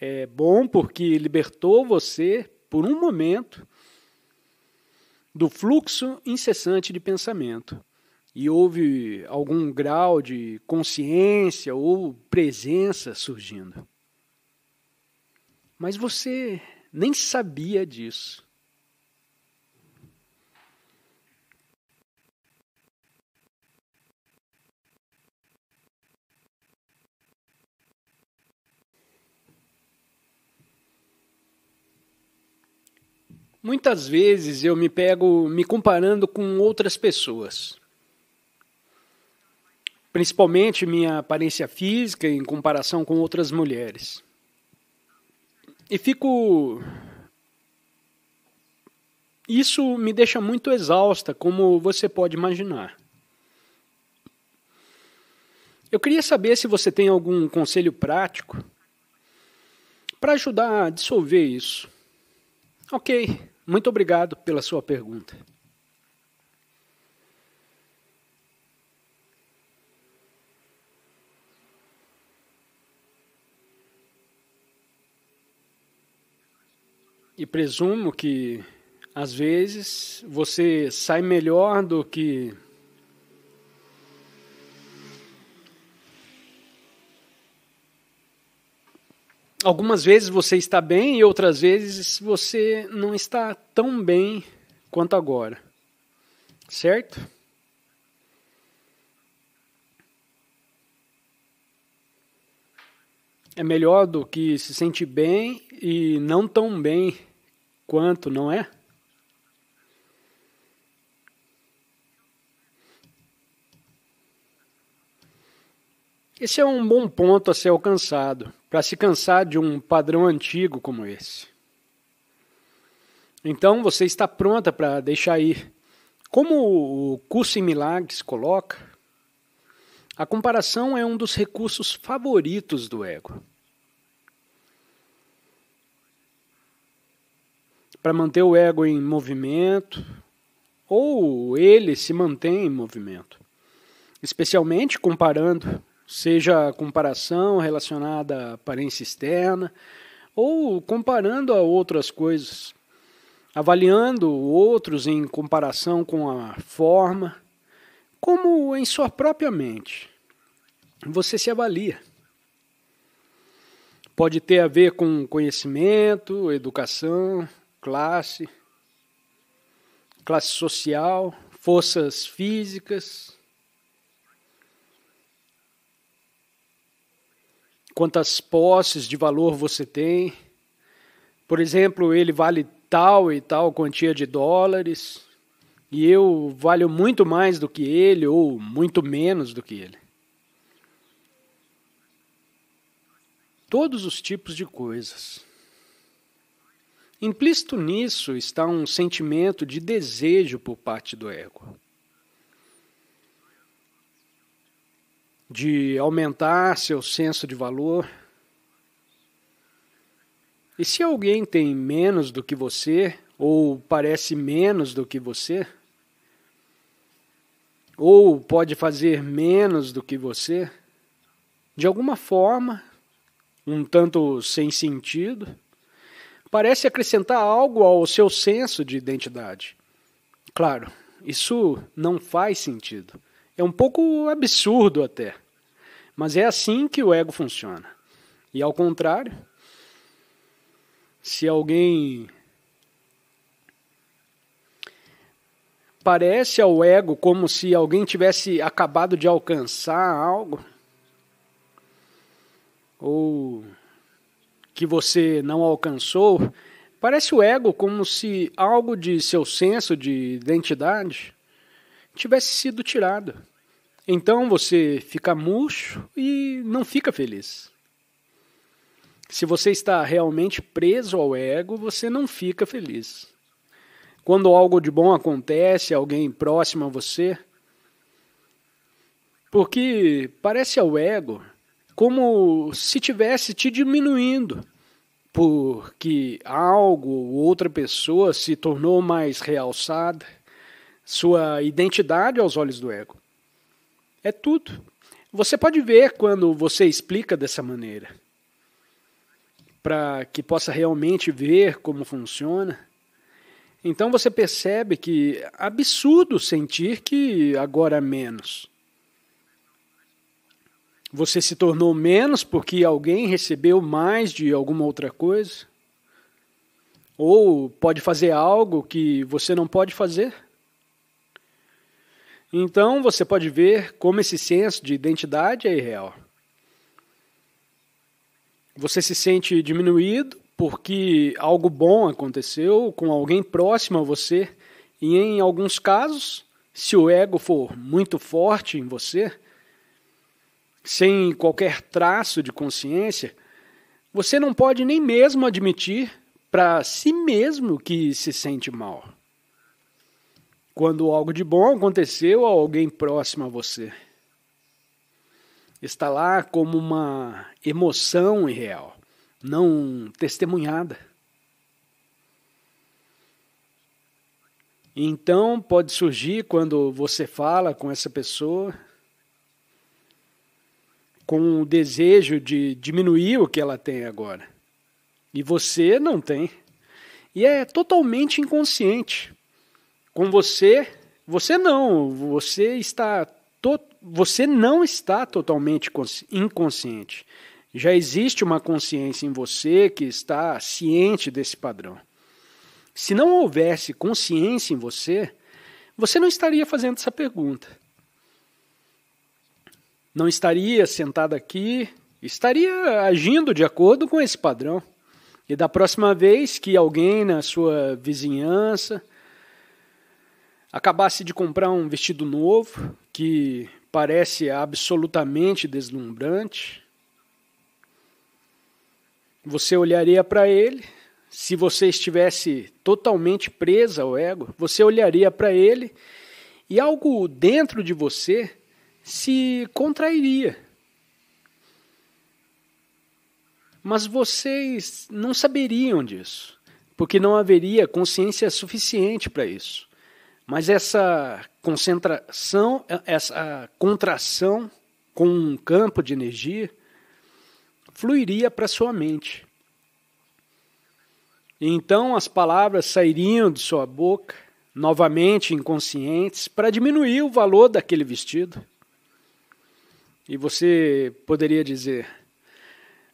é bom porque libertou você, por um momento, do fluxo incessante de pensamento. E houve algum grau de consciência ou presença surgindo. Mas você nem sabia disso. Muitas vezes eu me pego me comparando com outras pessoas. Principalmente minha aparência física em comparação com outras mulheres. E isso me deixa muito exausta, como você pode imaginar. Eu queria saber se você tem algum conselho prático para ajudar a dissolver isso. Ok, muito obrigado pela sua pergunta. e presumo que, às vezes, você sai melhor do que algumas vezes você está bem e outras vezes você não está tão bem quanto agora, certo? É melhor do que se sentir bem e não tão bem quanto, não é? Esse é um bom ponto a ser alcançado, para se cansar de um padrão antigo como esse. Então você está pronta para deixar ir. Como o Curso em Milagres coloca, a comparação é um dos recursos favoritos do ego. Para manter o ego em movimento, ou ele se mantém em movimento, especialmente comparando, seja a comparação relacionada à aparência externa, ou comparando a outras coisas, avaliando outros em comparação com a forma, como em sua própria mente. Você se avalia. Pode ter a ver com conhecimento, educação, classe social, forças físicas, quantas posses de valor você tem. Por exemplo, ele vale tal e tal quantia de dólares e eu valho muito mais do que ele ou muito menos do que ele. Todos os tipos de coisas. Implícito nisso está um sentimento de desejo por parte do ego, de aumentar seu senso de valor. E se alguém tem menos do que você, ou parece menos do que você, ou pode fazer menos do que você, de alguma forma, um tanto sem sentido, parece acrescentar algo ao seu senso de identidade. Claro, isso não faz sentido. É um pouco absurdo até. Mas é assim que o ego funciona. E ao contrário, se alguém parece ao ego como se alguém tivesse acabado de alcançar algo, ou que você não alcançou, parece o ego como se algo de seu senso de identidade tivesse sido tirado. Então você fica murcho e não fica feliz. Se você está realmente preso ao ego, você não fica feliz. Quando algo de bom acontece a alguém próximo a você, porque parece ao ego como se tivesse te diminuindo, porque algo ou outra pessoa se tornou mais realçada, sua identidade aos olhos do ego. É tudo. Você pode ver quando você explica dessa maneira, para que possa realmente ver como funciona. Então você percebe que é absurdo sentir que agora é menos. Você se tornou menos porque alguém recebeu mais de alguma outra coisa? Ou pode fazer algo que você não pode fazer? Então você pode ver como esse senso de identidade é irreal. Você se sente diminuído porque algo bom aconteceu com alguém próximo a você e em alguns casos, se o ego for muito forte em você, sem qualquer traço de consciência, você não pode nem mesmo admitir para si mesmo que se sente mal. Quando algo de bom aconteceu a alguém próximo a você. Está lá como uma emoção irreal, não testemunhada. Então pode surgir quando você fala com essa pessoa, com o desejo de diminuir o que ela tem agora. E você não tem. E é totalmente inconsciente. Com você, você não está totalmente inconsciente. Já existe uma consciência em você que está ciente desse padrão. Se não houvesse consciência em você, você não estaria fazendo essa pergunta. Não estaria sentado aqui, estaria agindo de acordo com esse padrão. E da próxima vez que alguém na sua vizinhança acabasse de comprar um vestido novo, que parece absolutamente deslumbrante, você olharia para ele. Se você estivesse totalmente presa ao ego, você olharia para ele e algo dentro de você se contrairia. Mas vocês não saberiam disso, porque não haveria consciência suficiente para isso. Mas essa concentração, essa contração com um campo de energia, fluiria para sua mente. E então as palavras sairiam de sua boca, novamente inconscientes, para diminuir o valor daquele vestido. E você poderia dizer: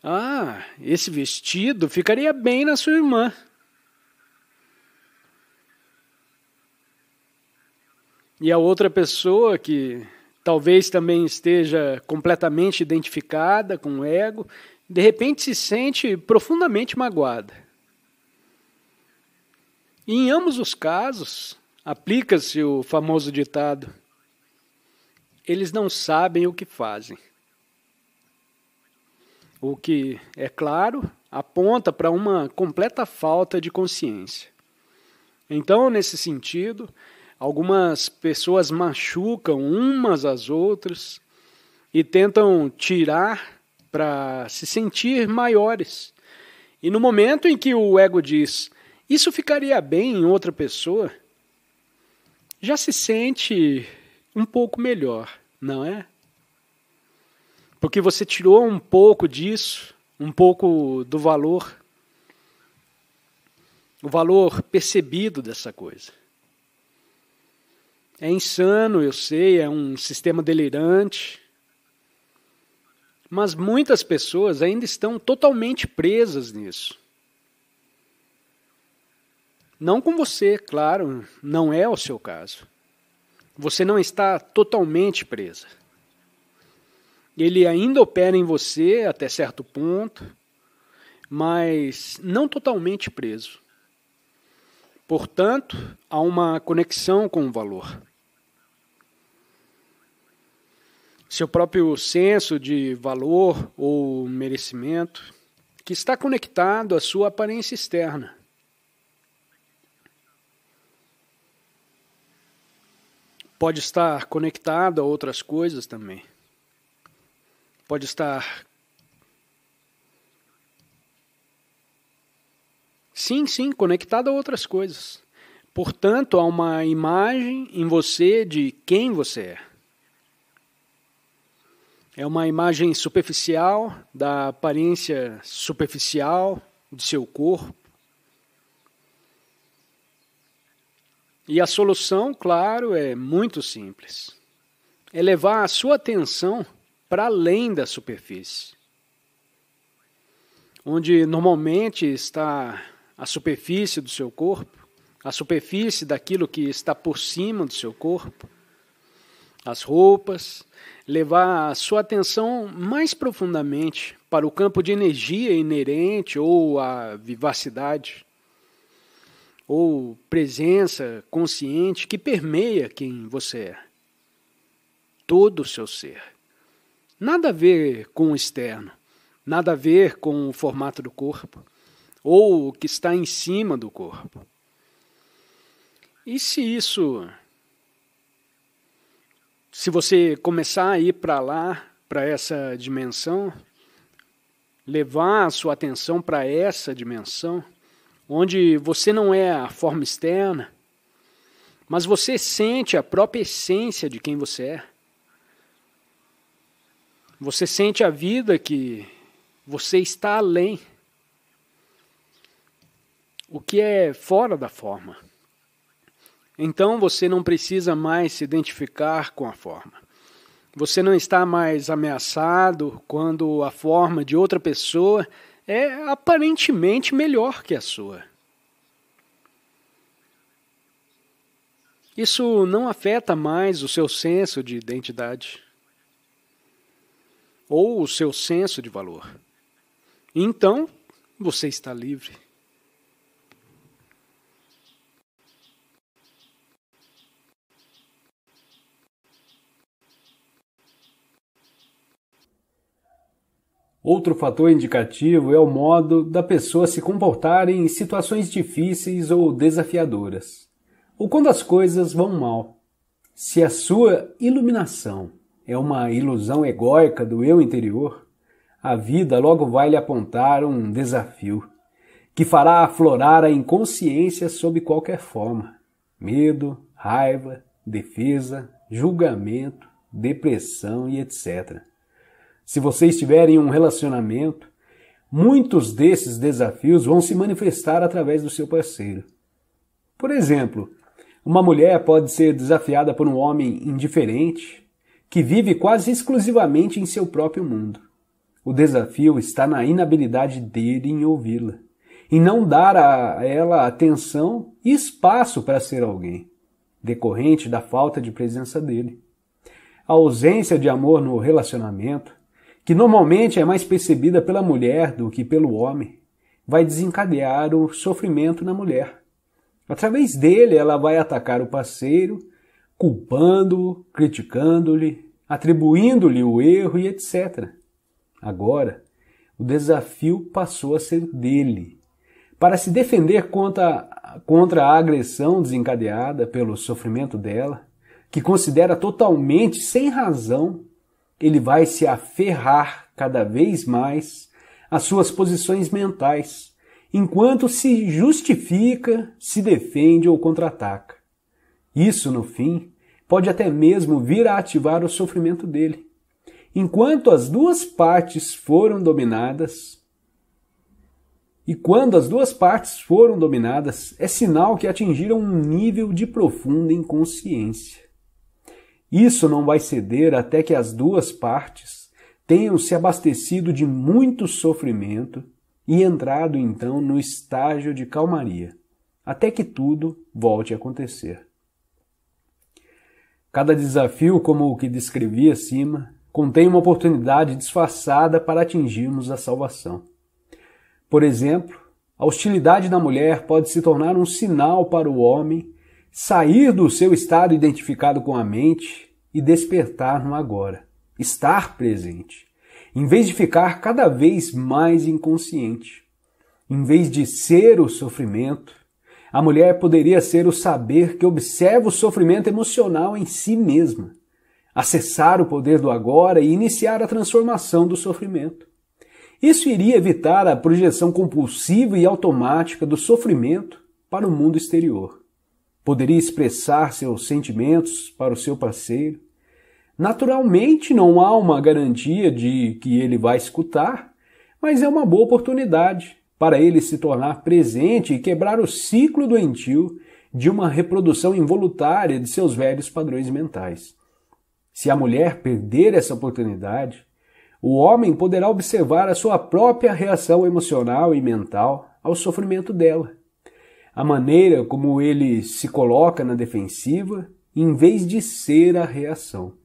ah, esse vestido ficaria bem na sua irmã. E a outra pessoa que talvez também esteja completamente identificada com o ego, de repente se sente profundamente magoada. E em ambos os casos, aplica-se o famoso ditado: eles não sabem o que fazem. O que, é claro, aponta para uma completa falta de consciência. Então, nesse sentido, algumas pessoas machucam umas às outras e tentam tirar para se sentir maiores. E no momento em que o ego diz: isso ficaria bem em outra pessoa, já se sente um pouco melhor, não é? Porque você tirou um pouco disso, um pouco do valor, o valor percebido dessa coisa. É insano, eu sei, é um sistema delirante, mas muitas pessoas ainda estão totalmente presas nisso. Não com você, claro, não é o seu caso. Você não está totalmente presa. Ele ainda opera em você até certo ponto, mas não totalmente preso. Portanto, há uma conexão com o valor. Seu próprio senso de valor ou merecimento, que está conectado à sua aparência externa. Pode estar conectado a outras coisas também. Pode estar... Sim, conectado a outras coisas. Portanto, há uma imagem em você de quem você é. É uma imagem superficial, da aparência superficial de seu corpo. E a solução, claro, é muito simples. É levar a sua atenção para além da superfície. Onde normalmente está a superfície do seu corpo, a superfície daquilo que está por cima do seu corpo, as roupas, levar a sua atenção mais profundamente para o campo de energia inerente ou a vivacidade, ou presença consciente que permeia quem você é. Todo o seu ser. Nada a ver com o externo, nada a ver com o formato do corpo, ou o que está em cima do corpo. E se você começar a ir para lá, para essa dimensão, levar a sua atenção para essa dimensão, onde você não é a forma externa, mas você sente a própria essência de quem você é. Você sente a vida que você está além. o que é fora da forma. Então você não precisa mais se identificar com a forma. Você não está mais ameaçado quando a forma de outra pessoa é aparentemente melhor que a sua. Isso não afeta mais o seu senso de identidade ou o seu senso de valor. Então, você está livre. Outro fator indicativo é o modo da pessoa se comportar em situações difíceis ou desafiadoras, ou quando as coisas vão mal. Se a sua iluminação é uma ilusão egóica do eu interior, a vida logo vai lhe apontar um desafio, que fará aflorar a inconsciência sob qualquer forma. Medo, raiva, defesa, julgamento, depressão e etc. Se você estiver em um relacionamento, muitos desses desafios vão se manifestar através do seu parceiro. Por exemplo, uma mulher pode ser desafiada por um homem indiferente que vive quase exclusivamente em seu próprio mundo. O desafio está na inabilidade dele em ouvi-la, em não dar a ela atenção e espaço para ser alguém, decorrente da falta de presença dele. A ausência de amor no relacionamento, que normalmente é mais percebida pela mulher do que pelo homem, vai desencadear o sofrimento na mulher. Através dele, ela vai atacar o parceiro, culpando-o, criticando-lhe, atribuindo-lhe o erro e etc. Agora, o desafio passou a ser dele. Para se defender contra a agressão desencadeada pelo sofrimento dela, que considera totalmente sem razão, ele vai se aferrar cada vez mais às suas posições mentais, enquanto se justifica, se defende ou contra-ataca. Isso, no fim, pode até mesmo vir a ativar o sofrimento dele. Enquanto as duas partes foram dominadas, e quando as duas partes foram dominadas, é sinal que atingiram um nível de profunda inconsciência. Isso não vai ceder até que as duas partes tenham se abastecido de muito sofrimento e entrado então no estágio de calmaria, até que tudo volte a acontecer. Cada desafio, como o que descrevi acima, contém uma oportunidade disfarçada para atingirmos a salvação. Por exemplo, a hostilidade da mulher pode se tornar um sinal para o homem sair do seu estado identificado com a mente e despertar no agora, estar presente, em vez de ficar cada vez mais inconsciente. Em vez de ser o sofrimento, a mulher poderia ser o saber que observa o sofrimento emocional em si mesma, acessar o poder do agora e iniciar a transformação do sofrimento. Isso iria evitar a projeção compulsiva e automática do sofrimento para o mundo exterior. Poderia expressar seus sentimentos para o seu parceiro. Naturalmente, não há uma garantia de que ele vai escutar, mas é uma boa oportunidade para ele se tornar presente e quebrar o ciclo doentio de uma reprodução involuntária de seus velhos padrões mentais. Se a mulher perder essa oportunidade, o homem poderá observar a sua própria reação emocional e mental ao sofrimento dela, a maneira como ele se coloca na defensiva em vez de ser a reação.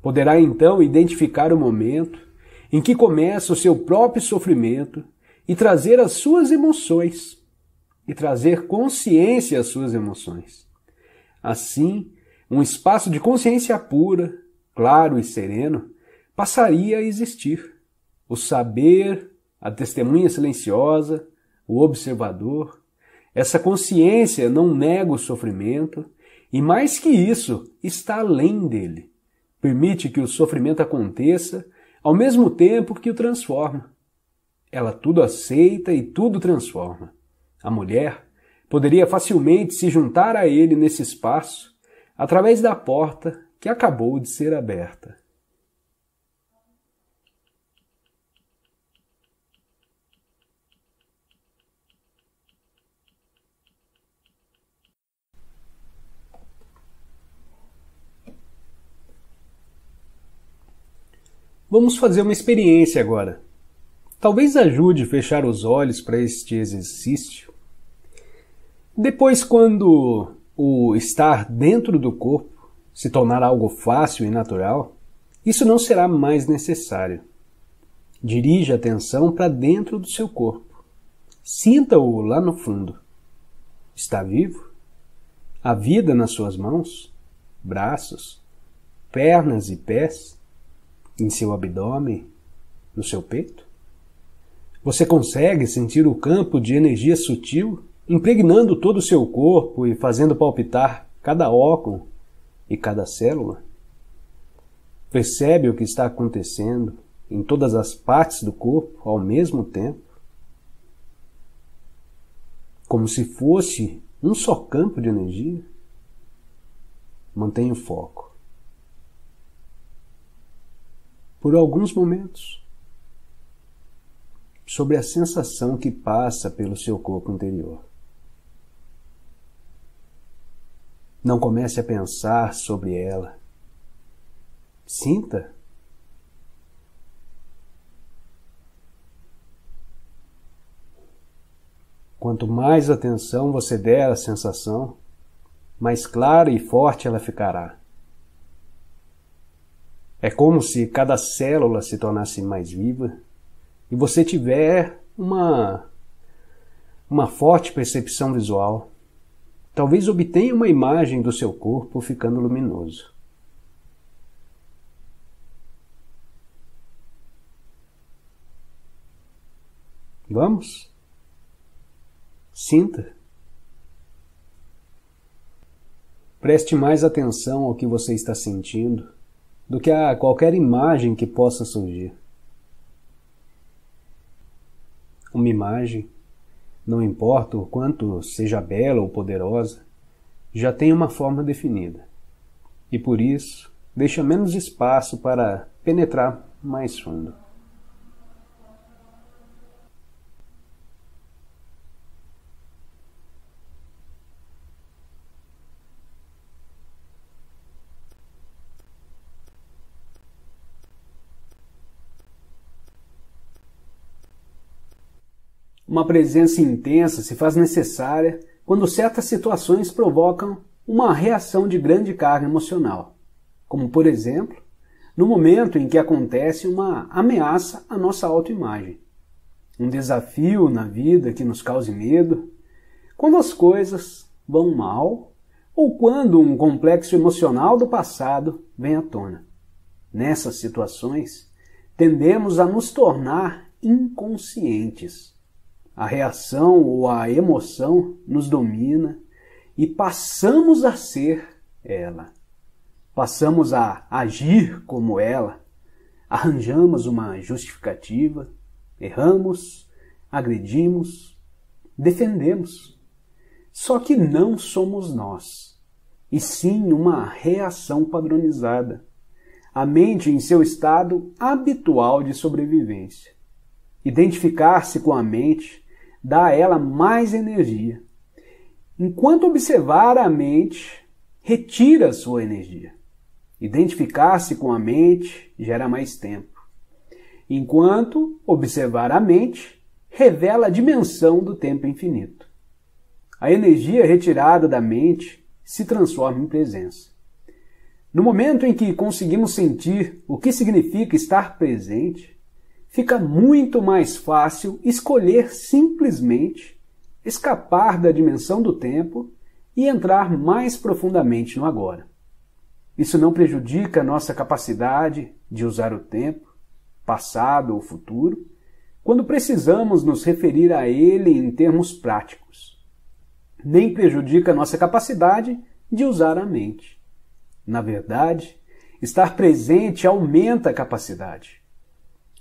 Poderá então identificar o momento em que começa o seu próprio sofrimento e trazer as suas emoções, e trazer consciência às suas emoções. Assim, um espaço de consciência pura, claro e sereno, passaria a existir. O saber, a testemunha silenciosa, o observador. Essa consciência não nega o sofrimento e, mais que isso, está além dele. Permite que o sofrimento aconteça ao mesmo tempo que o transforma. Ela tudo aceita e tudo transforma. A mulher poderia facilmente se juntar a ele nesse espaço através da porta que acabou de ser aberta. Vamos fazer uma experiência agora. Talvez ajude a fechar os olhos para este exercício. Depois, quando o estar dentro do corpo se tornar algo fácil e natural, isso não será mais necessário. Dirija a atenção para dentro do seu corpo. Sinta-o lá no fundo. Está vivo? Há vida nas suas mãos, braços, pernas e pés, em seu abdômen, no seu peito? Você consegue sentir o campo de energia sutil impregnando todo o seu corpo e fazendo palpitar cada órgão e cada célula? Percebe o que está acontecendo em todas as partes do corpo ao mesmo tempo? Como se fosse um só campo de energia? Mantenha o foco. Por alguns momentos, sobre a sensação que passa pelo seu corpo interior. Não comece a pensar sobre ela. Sinta. Quanto mais atenção você der à sensação, mais clara e forte ela ficará. É como se cada célula se tornasse mais viva e você tiver uma forte percepção visual. Talvez obtenha uma imagem do seu corpo ficando luminoso. Vamos? Sinta. Preste mais atenção ao que você está sentindo do que a qualquer imagem que possa surgir. Uma imagem, não importa o quanto seja bela ou poderosa, já tem uma forma definida. E por isso, deixa menos espaço para penetrar mais fundo. Uma presença intensa se faz necessária quando certas situações provocam uma reação de grande carga emocional, como, por exemplo, no momento em que acontece uma ameaça à nossa autoimagem, um desafio na vida que nos cause medo, quando as coisas vão mal ou quando um complexo emocional do passado vem à tona. Nessas situações, tendemos a nos tornar inconscientes. A reação ou a emoção nos domina e passamos a ser ela. Passamos a agir como ela. Arranjamos uma justificativa, erramos, agredimos, defendemos. Só que não somos nós, e sim uma reação padronizada. A mente em seu estado habitual de sobrevivência. Identificar-se com a mente dá a ela mais energia. Enquanto observar a mente, retira sua energia. Identificar-se com a mente gera mais tempo. Enquanto observar a mente, revela a dimensão do tempo infinito. A energia retirada da mente se transforma em presença. No momento em que conseguimos sentir o que significa estar presente, fica muito mais fácil escolher simplesmente escapar da dimensão do tempo e entrar mais profundamente no agora. Isso não prejudica a nossa capacidade de usar o tempo, passado ou futuro, quando precisamos nos referir a ele em termos práticos. Nem prejudica a nossa capacidade de usar a mente. Na verdade, estar presente aumenta a capacidade.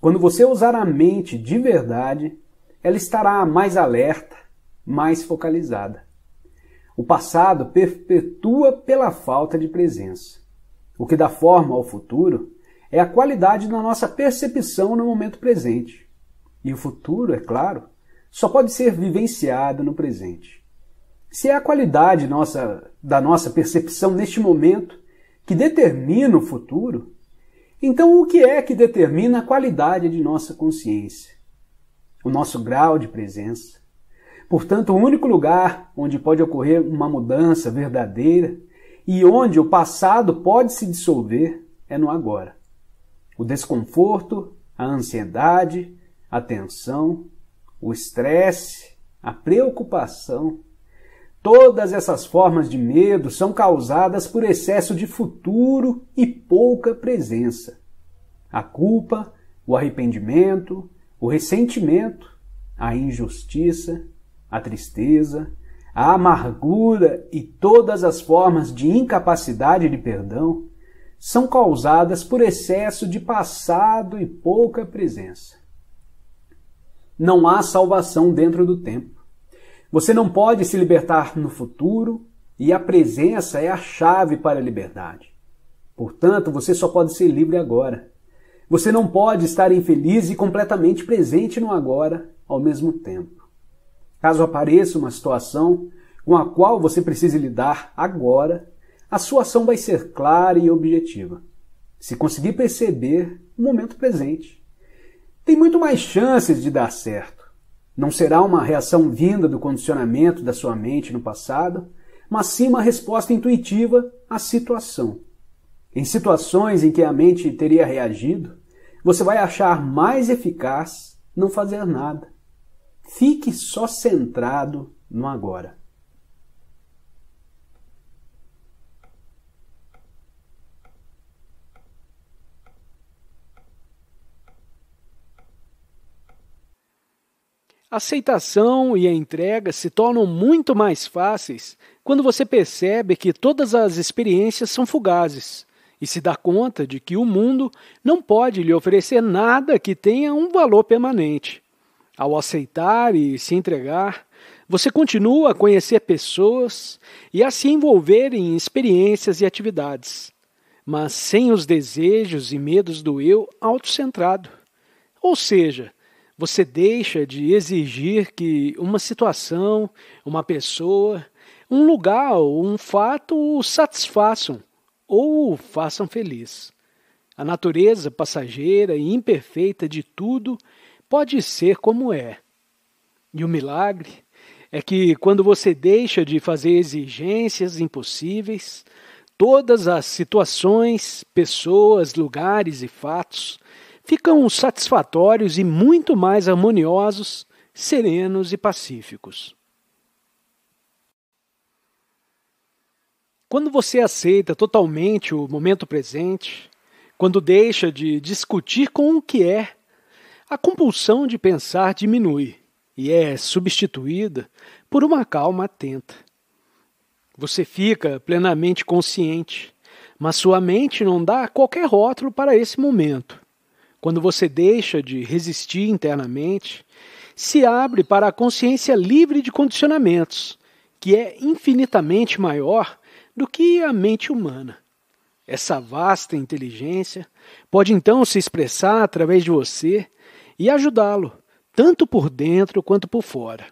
Quando você usar a mente de verdade, ela estará mais alerta, mais focalizada. O passado perpetua pela falta de presença. O que dá forma ao futuro é a qualidade da nossa percepção no momento presente. E o futuro, é claro, só pode ser vivenciado no presente. Se é a qualidade da nossa percepção neste momento que determina o futuro, Então, o que é que determina a qualidade de nossa consciência? O nosso grau de presença. Portanto, o único lugar onde pode ocorrer uma mudança verdadeira e onde o passado pode se dissolver é no agora. O desconforto, a ansiedade, a tensão, o estresse, a preocupação, todas essas formas de medo são causadas por excesso de futuro e pouca presença. A culpa, o arrependimento, o ressentimento, a injustiça, a tristeza, a amargura e todas as formas de incapacidade de perdão são causadas por excesso de passado e pouca presença. Não há salvação dentro do tempo. Você não pode se libertar no futuro e a presença é a chave para a liberdade. Portanto, você só pode ser livre agora. Você não pode estar infeliz e completamente presente no agora ao mesmo tempo. Caso apareça uma situação com a qual você precise lidar agora, a sua ação vai ser clara e objetiva. Se conseguir perceber o momento presente, tem muito mais chances de dar certo. Não será uma reação vinda do condicionamento da sua mente no passado, mas sim uma resposta intuitiva à situação. Em situações em que a mente teria reagido, você vai achar mais eficaz não fazer nada. Fique só centrado no agora. A aceitação e a entrega se tornam muito mais fáceis quando você percebe que todas as experiências são fugazes e se dá conta de que o mundo não pode lhe oferecer nada que tenha um valor permanente. Ao aceitar e se entregar, você continua a conhecer pessoas e a se envolver em experiências e atividades, mas sem os desejos e medos do eu autocentrado. Ou seja, você deixa de exigir que uma situação, uma pessoa, um lugar ou um fato o satisfaçam ou o façam feliz. A natureza passageira e imperfeita de tudo pode ser como é. E o milagre é que quando você deixa de fazer exigências impossíveis, todas as situações, pessoas, lugares e fatos ficam satisfatórios e muito mais harmoniosos, serenos e pacíficos. Quando você aceita totalmente o momento presente, quando deixa de discutir com o que é, a compulsão de pensar diminui e é substituída por uma calma atenta. Você fica plenamente consciente, mas sua mente não dá qualquer rótulo para esse momento. Quando você deixa de resistir internamente, se abre para a consciência livre de condicionamentos, que é infinitamente maior do que a mente humana. Essa vasta inteligência pode então se expressar através de você e ajudá-lo, tanto por dentro quanto por fora.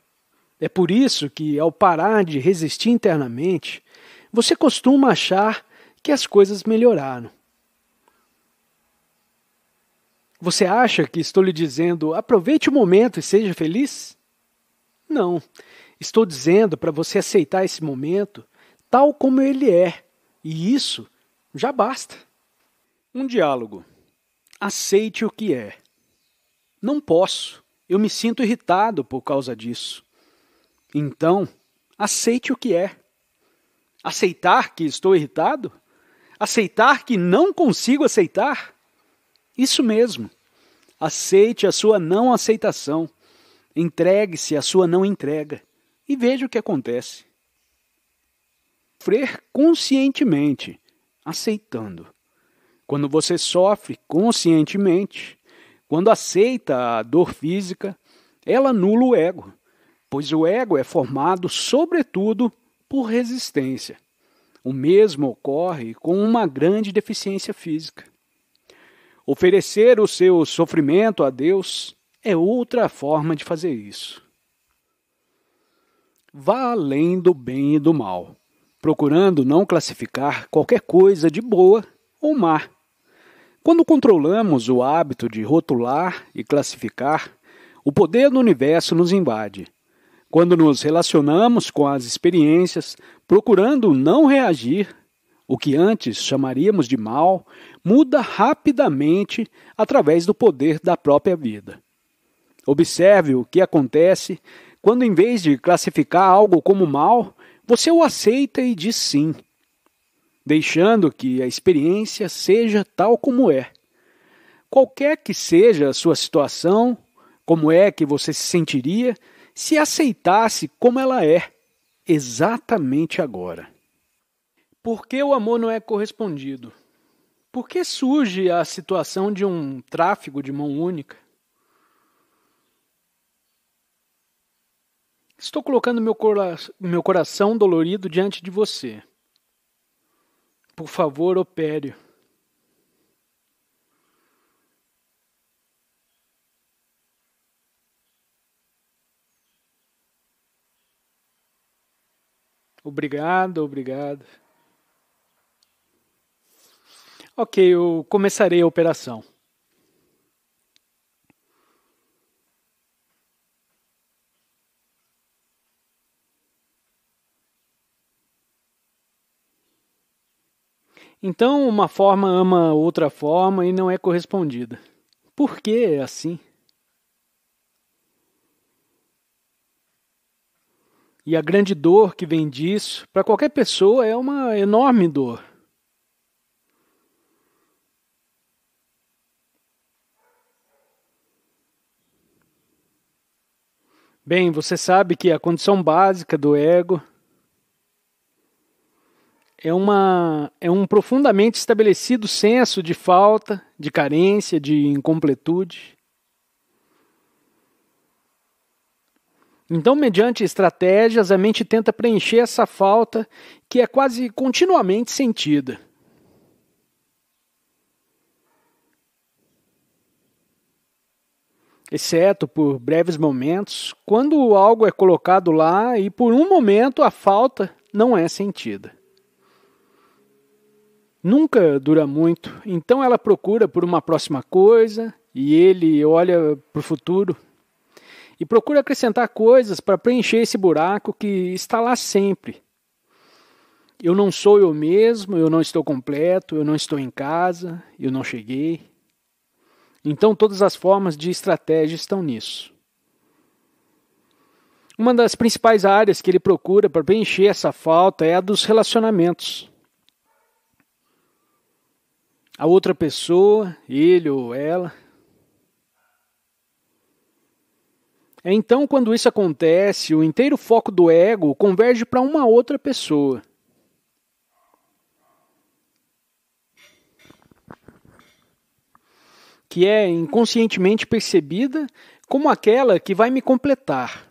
É por isso que, ao parar de resistir internamente, você costuma achar que as coisas melhoraram. Você acha que estou lhe dizendo aproveite o momento e seja feliz? Não, estou dizendo para você aceitar esse momento tal como ele é, e isso já basta. Um diálogo. Aceite o que é. Não posso, eu me sinto irritado por causa disso. Então, aceite o que é. Aceitar que estou irritado? Aceitar que não consigo aceitar? Isso mesmo. Aceite a sua não aceitação. Entregue-se à sua não entrega. E veja o que acontece. Sofrer conscientemente, aceitando. Quando você sofre conscientemente, quando aceita a dor física, ela anula o ego, pois o ego é formado, sobretudo, por resistência. O mesmo ocorre com uma grande deficiência física. Oferecer o seu sofrimento a Deus é outra forma de fazer isso. Vá além do bem e do mal, procurando não classificar qualquer coisa de boa ou má. Quando controlamos o hábito de rotular e classificar, o poder do universo nos invade. Quando nos relacionamos com as experiências, procurando não reagir, o que antes chamaríamos de mal, muda rapidamente através do poder da própria vida. Observe o que acontece quando, em vez de classificar algo como mal, você o aceita e diz sim, deixando que a experiência seja tal como é. Qualquer que seja a sua situação, como é que você se sentiria se aceitasse como ela é, exatamente agora? Por que o amor não é correspondido? Por que surge a situação de um tráfego de mão única? Estou colocando meu coração dolorido diante de você. Por favor, opere. Obrigado, obrigado. Ok, eu começarei a operação. Então, uma forma ama outra forma e não é correspondida. Por que é assim? E a grande dor que vem disso, para qualquer pessoa, é uma enorme dor. Bem, você sabe que a condição básica do ego é um profundamente estabelecido senso de falta, de carência, de incompletude. Então, mediante estratégias, a mente tenta preencher essa falta que é quase continuamente sentida. Exceto por breves momentos, quando algo é colocado lá e por um momento a falta não é sentida. Nunca dura muito, então ela procura por uma próxima coisa e ele olha para o futuro e procura acrescentar coisas para preencher esse buraco que está lá sempre. Eu não sou eu mesmo, eu não estou completo, eu não estou em casa, eu não cheguei. Então todas as formas de estratégia estão nisso. Uma das principais áreas que ele procura para preencher essa falta é a dos relacionamentos. A outra pessoa, ele ou ela. É então quando isso acontece, o inteiro foco do ego converge para uma outra pessoa. Que é inconscientemente percebida como aquela que vai me completar.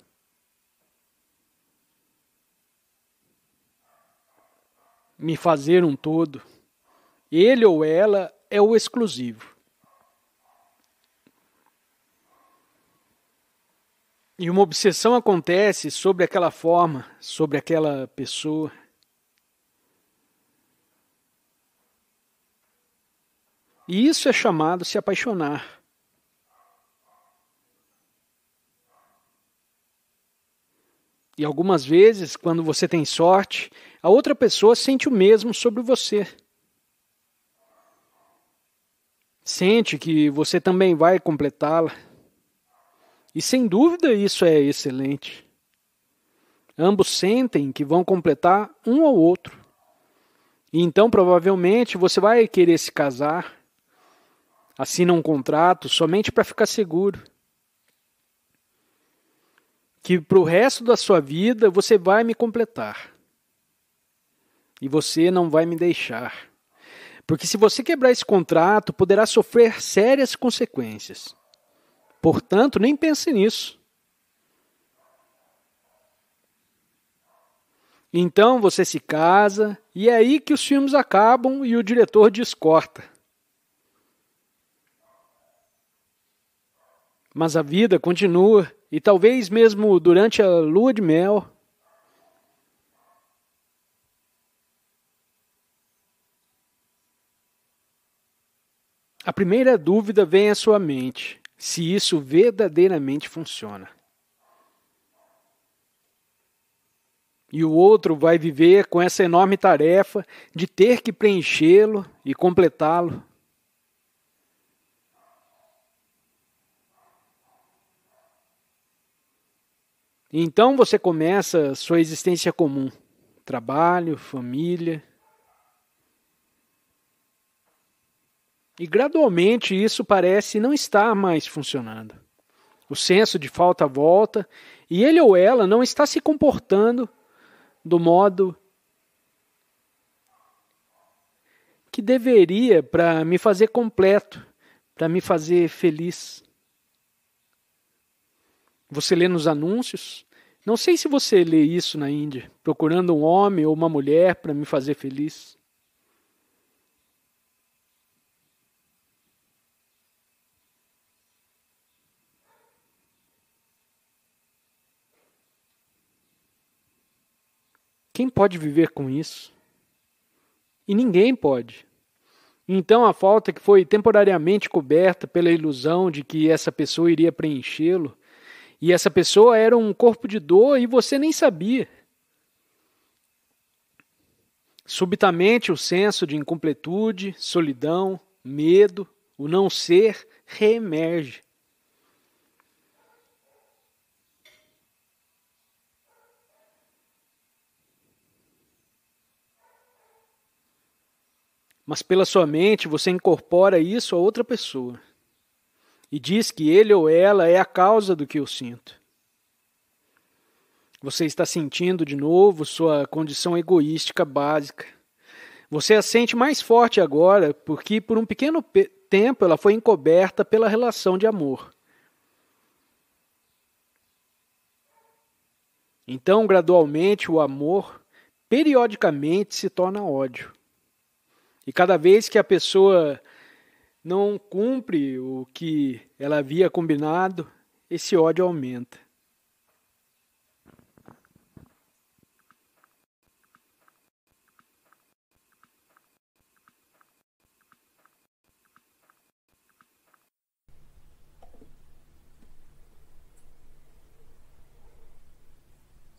Me fazer um todo. Ele ou ela é o exclusivo. E uma obsessão acontece sobre aquela forma, sobre aquela pessoa. E isso é chamado se apaixonar. E algumas vezes, quando você tem sorte, a outra pessoa sente o mesmo sobre você. Sente que você também vai completá-la. E sem dúvida isso é excelente. Ambos sentem que vão completar um ao outro. E então provavelmente você vai querer se casar, assina um contrato somente para ficar seguro. Que para o resto da sua vida você vai me completar. E você não vai me deixar. Porque se você quebrar esse contrato, poderá sofrer sérias consequências. Portanto, nem pense nisso. Então você se casa, e é aí que os filmes acabam e o diretor descorta. Mas a vida continua, e talvez mesmo durante a lua de mel, A primeira dúvida vem à sua mente, se isso verdadeiramente funciona. E o outro vai viver com essa enorme tarefa de ter que preenchê-lo e completá-lo. Então você começa sua existência comum, trabalho, família. E gradualmente isso parece não estar mais funcionando. O senso de falta volta e ele ou ela não está se comportando do modo que deveria para me fazer completo, para me fazer feliz. Você lê nos anúncios, não sei se você lê isso na Índia, procurando um homem ou uma mulher para me fazer feliz. Quem pode viver com isso? E ninguém pode. Então a falta que foi temporariamente coberta pela ilusão de que essa pessoa iria preenchê-lo, e essa pessoa era um corpo de dor e você nem sabia. Subitamente o senso de incompletude, solidão, medo, o não ser reemerge. Mas pela sua mente você incorpora isso a outra pessoa e diz que ele ou ela é a causa do que eu sinto. Você está sentindo de novo sua condição egoística básica. Você a sente mais forte agora porque por um pequeno tempo ela foi encoberta pela relação de amor. Então, gradualmente, o amor periodicamente se torna ódio. E cada vez que a pessoa não cumpre o que ela havia combinado, esse ódio aumenta.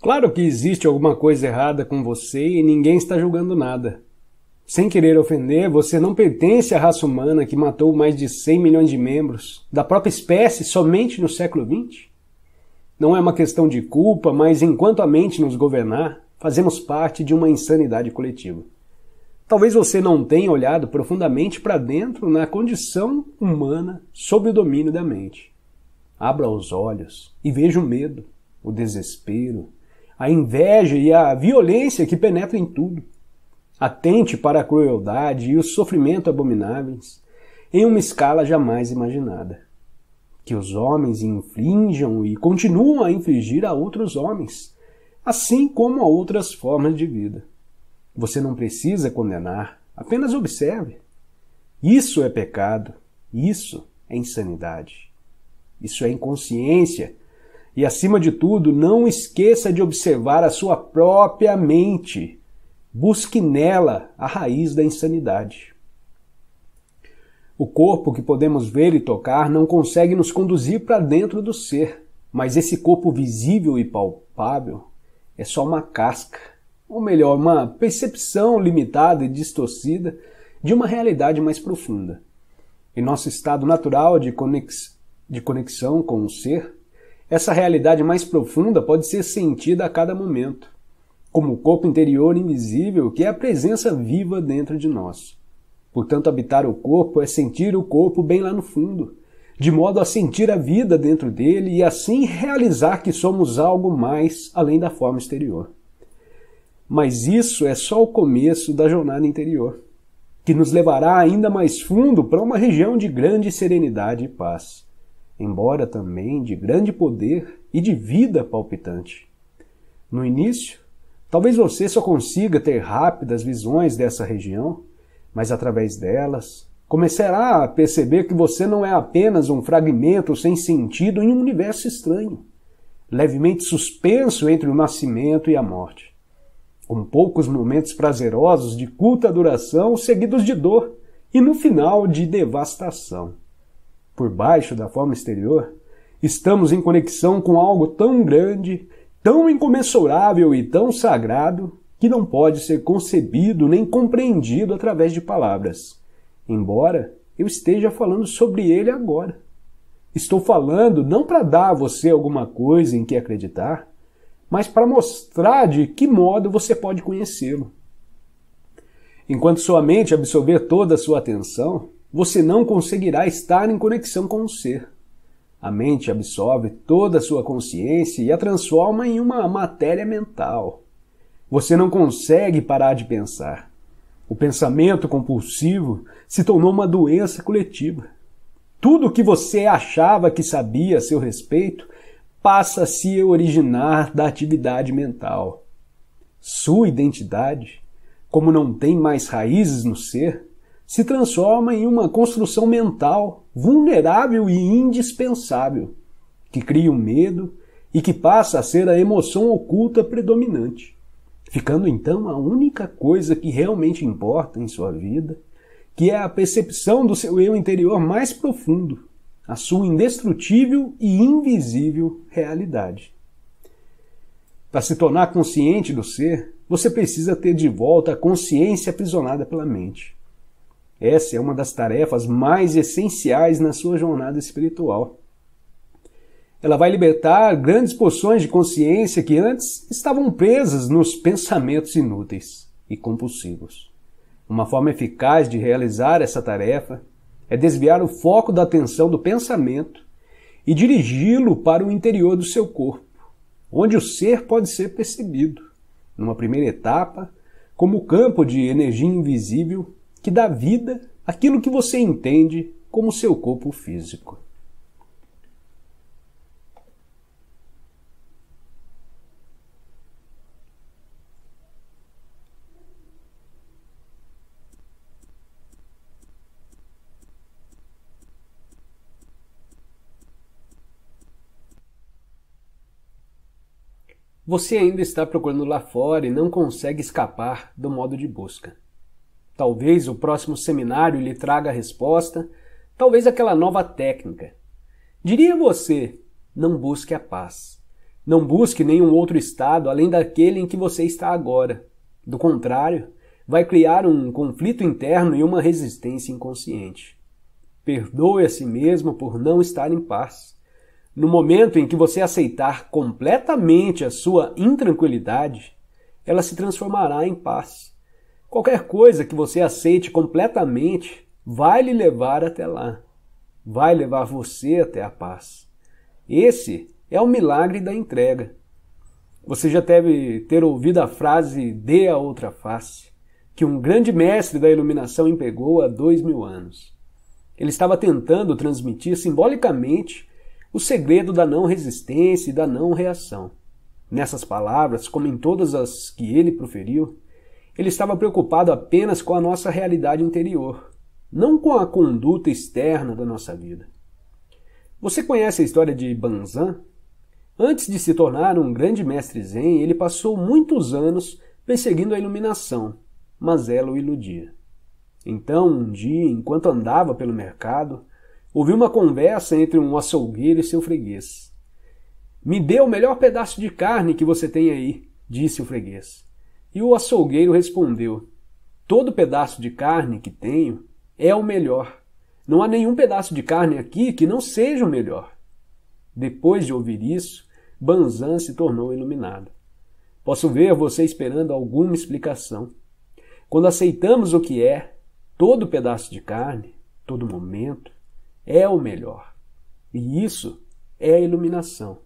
Claro que existe alguma coisa errada com você e ninguém está julgando nada. Sem querer ofender, você não pertence à raça humana que matou mais de 100 milhões de membros da própria espécie somente no século XX? Não é uma questão de culpa, mas enquanto a mente nos governar, fazemos parte de uma insanidade coletiva. Talvez você não tenha olhado profundamente para dentro na condição humana sob o domínio da mente. Abra os olhos e veja o medo, o desespero, a inveja e a violência que penetram em tudo. Atente para a crueldade e o sofrimento abomináveis em uma escala jamais imaginada. Que os homens infligem e continuam a infligir a outros homens, assim como a outras formas de vida. Você não precisa condenar, apenas observe. Isso é pecado, isso é insanidade, isso é inconsciência. E, acima de tudo, não esqueça de observar a sua própria mente. Busque nela a raiz da insanidade. O corpo que podemos ver e tocar não consegue nos conduzir para dentro do ser, mas esse corpo visível e palpável é só uma casca, ou melhor, uma percepção limitada e distorcida de uma realidade mais profunda. Em nosso estado natural de conexão com o ser, essa realidade mais profunda pode ser sentida a cada momento, como o corpo interior invisível que é a presença viva dentro de nós. Portanto, habitar o corpo é sentir o corpo bem lá no fundo, de modo a sentir a vida dentro dele e assim realizar que somos algo mais além da forma exterior. Mas isso é só o começo da jornada interior, que nos levará ainda mais fundo para uma região de grande serenidade e paz, embora também de grande poder e de vida palpitante. No início, talvez você só consiga ter rápidas visões dessa região, mas através delas, começará a perceber que você não é apenas um fragmento sem sentido em um universo estranho, levemente suspenso entre o nascimento e a morte, com poucos momentos prazerosos de curta duração seguidos de dor e no final de devastação. Por baixo da forma exterior, estamos em conexão com algo tão grande, tão incomensurável e tão sagrado que não pode ser concebido nem compreendido através de palavras, embora eu esteja falando sobre ele agora. Estou falando não para dar a você alguma coisa em que acreditar, mas para mostrar de que modo você pode conhecê-lo. Enquanto sua mente absorver toda a sua atenção, você não conseguirá estar em conexão com o ser. A mente absorve toda a sua consciência e a transforma em uma matéria mental. Você não consegue parar de pensar. O pensamento compulsivo se tornou uma doença coletiva. Tudo o que você achava que sabia a seu respeito passa a se originar da atividade mental. Sua identidade, como não tem mais raízes no ser, se transforma em uma construção mental vulnerável e indispensável, que cria o medo e que passa a ser a emoção oculta predominante, ficando então a única coisa que realmente importa em sua vida, que é a percepção do seu eu interior mais profundo, a sua indestrutível e invisível realidade. Para se tornar consciente do ser, você precisa ter de volta a consciência aprisionada pela mente. Essa é uma das tarefas mais essenciais na sua jornada espiritual. Ela vai libertar grandes porções de consciência que antes estavam presas nos pensamentos inúteis e compulsivos. Uma forma eficaz de realizar essa tarefa é desviar o foco da atenção do pensamento e dirigi-lo para o interior do seu corpo, onde o ser pode ser percebido, numa primeira etapa, como o campo de energia invisível que dá vida àquilo que você entende como seu corpo físico. Você ainda está procurando lá fora e não consegue escapar do modo de busca. Talvez o próximo seminário lhe traga a resposta, talvez aquela nova técnica. Diria você, não busque a paz. Não busque nenhum outro estado além daquele em que você está agora. Do contrário, vai criar um conflito interno e uma resistência inconsciente. Perdoe a si mesmo por não estar em paz. No momento em que você aceitar completamente a sua intranquilidade, ela se transformará em paz. Qualquer coisa que você aceite completamente vai lhe levar até lá. Vai levar você até a paz. Esse é o milagre da entrega. Você já deve ter ouvido a frase "dê a outra face", que um grande mestre da iluminação empregou há 2000 anos. Ele estava tentando transmitir simbolicamente o segredo da não resistência e da não reação. Nessas palavras, como em todas as que ele proferiu, ele estava preocupado apenas com a nossa realidade interior, não com a conduta externa da nossa vida. Você conhece a história de Banzan? Antes de se tornar um grande mestre zen, ele passou muitos anos perseguindo a iluminação, mas ela o iludia. Então, um dia, enquanto andava pelo mercado, ouviu uma conversa entre um açougueiro e seu freguês. "Me dê o melhor pedaço de carne que você tem aí", disse o freguês. E o açougueiro respondeu: "Todo pedaço de carne que tenho é o melhor. Não há nenhum pedaço de carne aqui que não seja o melhor." Depois de ouvir isso, Banzan se tornou iluminado. Posso ver você esperando alguma explicação. Quando aceitamos o que é, todo pedaço de carne, todo momento, é o melhor. E isso é a iluminação.